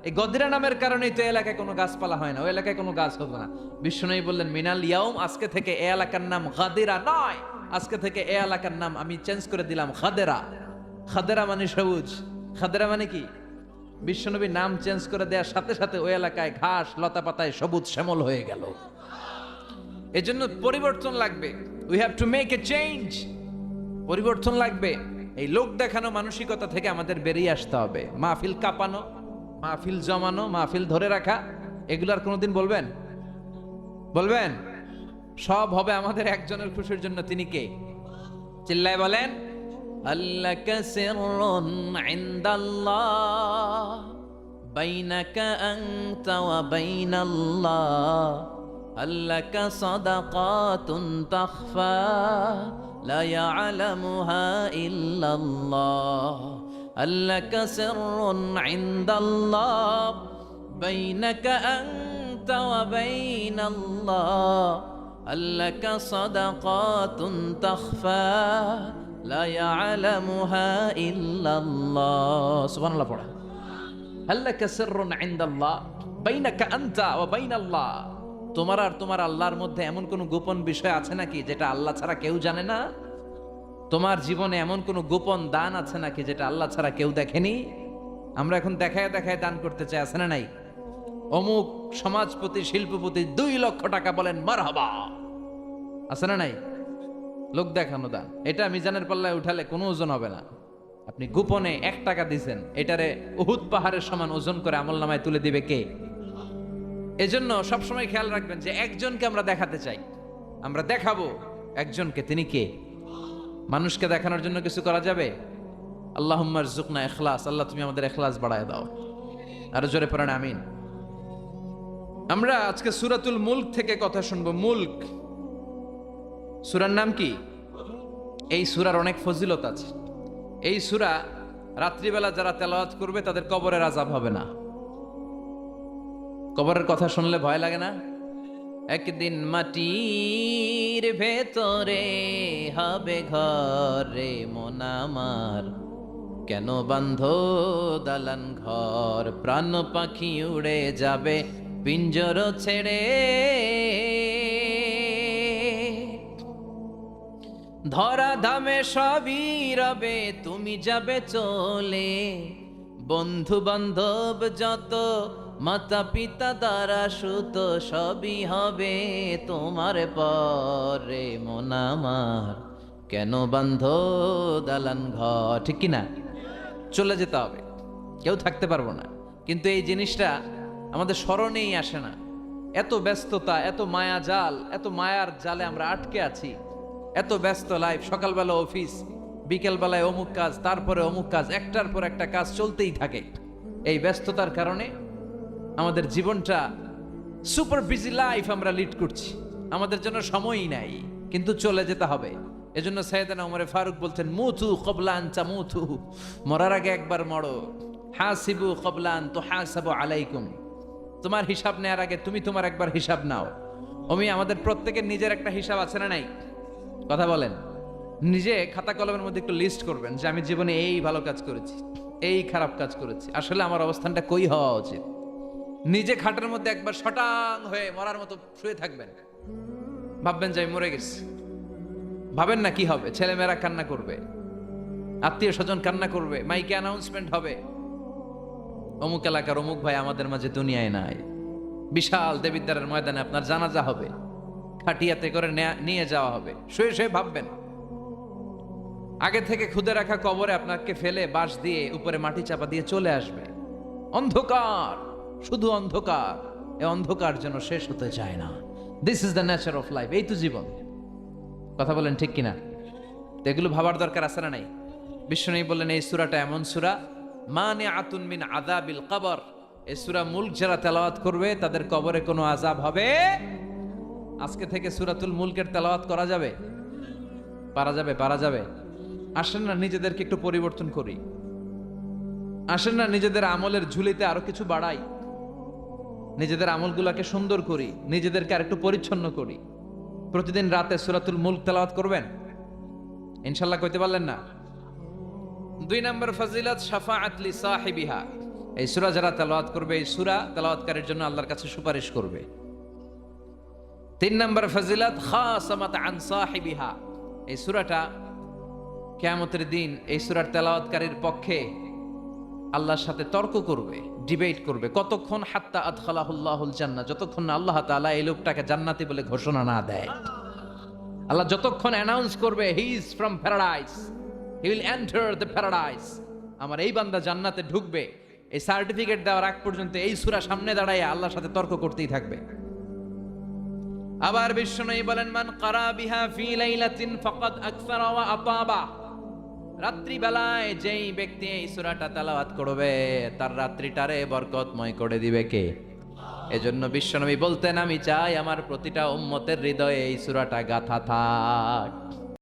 এই গদিরা নামের কারণেই তো এলাকায় কোনো গাছপালা হয় না, ওই এলাকায় কোনো গাছ হতো না। বিশ্বনবী বললেন মিনাল ইয়াউম, আজকে থেকে এই এলাকার নাম গাদিরা নয়, আজকে থেকে এই এলাকার নাম আমি চেঞ্জ করে দিলাম খাদেরা। খাদেরা মানে সবুজ। খাদেরা মানে কি? বিশ্বনবী নাম চেঞ্জ করে দেওয়ার সাথে সাথে ওই এলাকায় ঘাস লতা পাতায় সবুজ শ্যামল হয়ে গেল। এজন্য পরিবর্তন লাগবে। We have to make a change. পরিবর্তন লাগবে। এই লোক দেখানো মানসিকতা থেকে আমাদের বেরিয়ে আসতে হবে। মাহফিল কাঁপানো, মাহফিল জমানো, মাহফিল ধরে রাখা, এগুলার কোনোদিন বলবেন? বলবেন? সব হবে আমাদের একজনের খুশির জন্য। তিনি কে? চিল্লায় বলেন আল্লাকা সিররুন ইনদাল্লাহ বাইনাকা আনতা ওয়া বাইনাল্লাহ, আল্লাকা সাদাকাতুন তাখফা লা ইয়ালামুহা ইল্লাল্লাহ, আল্লাকা সিররুন ইনদাল্লাহ বাইনাকা আনতা ওয়া বাইনাল্লাহ, আল্লাকা সাদাকাতুন তাখফা লা ইয়ালামুহা ইল্লাল্লাহ। সুবহানাল্লাহ পড়া। আল্লাকা সিররুন ইনদাল্লাহ বাইনাকা আনতা ওয়া বাইনাল্লাহ, তোমার আর তোমার আল্লাহর মধ্যে এমন কোন গোপন বিষয় আছে নাকি যেটা আল্লাহ ছাড়া কেউ জানে না? তোমার জীবনে এমন কোন গোপন দান আছে নাকি যেটা আল্লাহ ছাড়া কেউ দেখেনি? আমরা এখন দেখায় দেখায় দান করতে চাই, আছে না নাই? অমুক সমাজপতি শিল্পপতি 2 লক্ষ টাকা বলেন মারহাবা, আছে না নাই? লোক দেখানো দান। এটা মিজানের পাল্লায় উঠালে কোনো ওজন হবে না। আপনি গোপনে 1 টাকা দিবেন, এটারে উহুদ পাহাড়ের সমান ওজন করে আমলনামায় তুলে দিবে কে? এজন্য সবসময় খেয়াল রাখবেন যে একজনকে আমরা দেখাতে চাই, আমরা দেখাবো একজনকে। তিনি কে? মানুষকে দেখানোর জন্য কিছু করা যাবে? আল্লাহুম্মা রযুকনা ইখলাস, আল্লাহ তুমি আমাদের ইখলাস বাড়ায় দাও। আর জোরে পড়েন আমিন। আমরা আজকে সূরাতুল মুলক থেকে কথা শুনবো। মুলক সূরার নাম কি? এই সূরার অনেক ফজিলত আছে। এই সূরা রাত্রিবেলা যারা তেলাওয়াত করবে তাদের কবরের আযাব হবে না। কবরের কথা শুনলে ভয় লাগে না? একদিন মাটির ভেতরে হবে ঘর রে মন আমার, কেন বাঁধো দালান ঘর, প্রাণ পাখি উড়ে যাবে পিঞ্জর ছেড়ে, ধরা ধামে সবই রবে তুমি যাবে চলে, বন্ধু বান্ধব যত মাতা পিতা দ্বারা সুত সবই হবে তোমার পরে মন আমার, কেন বান্ধ দালান ঘর। ঠিক কিনা? চলে যেতে হবে, কেউ থাকতে পারবো না। কিন্তু এই জিনিসটা আমাদের স্মরণেই আসে না। এত ব্যস্ততা, এত মায়া জাল, এত মায়ার জালে আমরা আটকে আছি। এত ব্যস্ত লাইফ, সকালবেলা অফিস, বিকেলবেলায় অমুক কাজ, তারপরে অমুক কাজ, একটার পর একটা কাজ চলতেই থাকে। এই ব্যস্ততার কারণে আমাদের জীবনটা সুপার বিজি লাইফ আমরা লিড করছি, আমাদের জন্য সময়ই নাই। কিন্তু চলে যেতে হবে। এজন্য সাইয়েদনা ওমর ফারুক বলতেন মুতু ক্বাবলা আন তামুতু, মরার আগে একবার মরো। হাসিবু ক্বাবলা আন তুহাসাবু আলাইকুম, তোমার হিসাব নেওয়ার আগে তুমি তোমার একবার হিসাব নাও। আমাদের প্রত্যেকের নিজের একটা হিসাব আছে না নাই? কথা বলেন। নিজে খাতা কলমের মধ্যে একটু লিস্ট করবেন যে আমি জীবনে এই ভালো কাজ করেছি, এই খারাপ কাজ করেছি, আসলে আমার অবস্থানটা কই হওয়া উচিত। নিজে খাটের মধ্যে একবার শটাং হয়ে মরার মতো শুয়ে থাকবেন, ভাববেন যে আমি মরে গেছি। ভাবেন না কি হবে, ছেলেমেয়েরা কান্না করবে, আত্মীয় স্বজন কান্না করবে, মাইকে অ্যানাউন্সমেন্ট হবে, অমুক এলাকার অমুক ভাই আমাদের মাঝে দুনিয়ায় নাই। বিশাল দেবিদ্বারের ময়দানে আপনার জানাজা হবে, খাটিয়াতে করে নিয়ে যাওয়া হবে। শুয়ে শুয়ে ভাববেন, আগে থেকে খুদে রাখা কবরে আপনাকে ফেলে বাঁশ দিয়ে উপরে মাটি চাপা দিয়ে চলে আসবে। অন্ধকার, শুধু অন্ধকার। এই অন্ধকার যেন শেষ হতে চায় না। This is the nature of life. এই তো জীবন। কথা বলেন ঠিক কিনা? তো এগুলো ভাবার দরকার আছে না নাই? বিশ্বনবী বললেন এই সূরাটা এমন সূরা মানিআতুন মিন আযাবিল কবর। এই সূরা মুলক যারা তেলাওয়াত করবে তাদের কবরে কোনো আযাব হবে। আজকে থেকে সূরাতুল মুলকের তেলাওয়াত করা যাবে? পারা যাবে? পারা যাবে? আসেন না নিজেদেরকে একটু পরিবর্তন করি, আসেন না নিজেদের আমলের ঝুলিতে আরো কিছু বাড়াই, নিজেদের আমলগুলোকে সুন্দর করি, নিজেদেরকে আর একটু পরিচ্ছন্ন করি। প্রতিদিন রাতে সূরাতুল মুলক তেলাওয়াত করবেন ইনশাআল্লাহ। কইতে পারলেন না? 2 নম্বর ফজিলত শাফাআত লি সাহিবিহা। এই সূরা যারা তেলাওয়াত করবে, এই সূরা তেলাওয়াতকারীর জন্য আল্লাহর কাছে সুপারিশ করবে। 3 নম্বর ফজিলত খাসামাত আন সাহিবিহা। এই সূরাটা কিয়ামতের দিন এই সূরার তেলাওয়াতকারীর পক্ষে আল্লাহর সাথে তর্ক করবে, ডিবেট করবে। কতক্ষণ? হাত্তা আদখালাহুল্লাহুল জান্নাহ, যতক্ষণ না আল্লাহ তাআলা এই লোকটাকে জান্নাতি বলে ঘোষণা না দেয়। আল্লাহ যতক্ষণ অ্যানাউন্স করবে he is from paradise, he will enter the paradise, আমার এই বান্দা জান্নাতে ঢুকবে, এই সার্টিফিকেট দেওয়ার আগ পর্যন্ত এই সূরা সামনে দাঁড়ায় আল্লাহর সাথে তর্ক করতেই থাকবে। আবার বিশ্বনবী বলেন মান ক্বারা বিহা ফি লাইলাতিন ফাকাদ আকসারা ওয়া আতাবা। রাত্রি বেলায় যেই ব্যক্তি এই সূরাটা তেলাওয়াত করবে তার রাত্রিটারে বরকতময় করে দিবে কে? এজন্য বিশ্বনবী বলতেন আমি চাই আমার প্রতিটা উম্মতের হৃদয়ে এই সূরাটা গাঁথা থাক।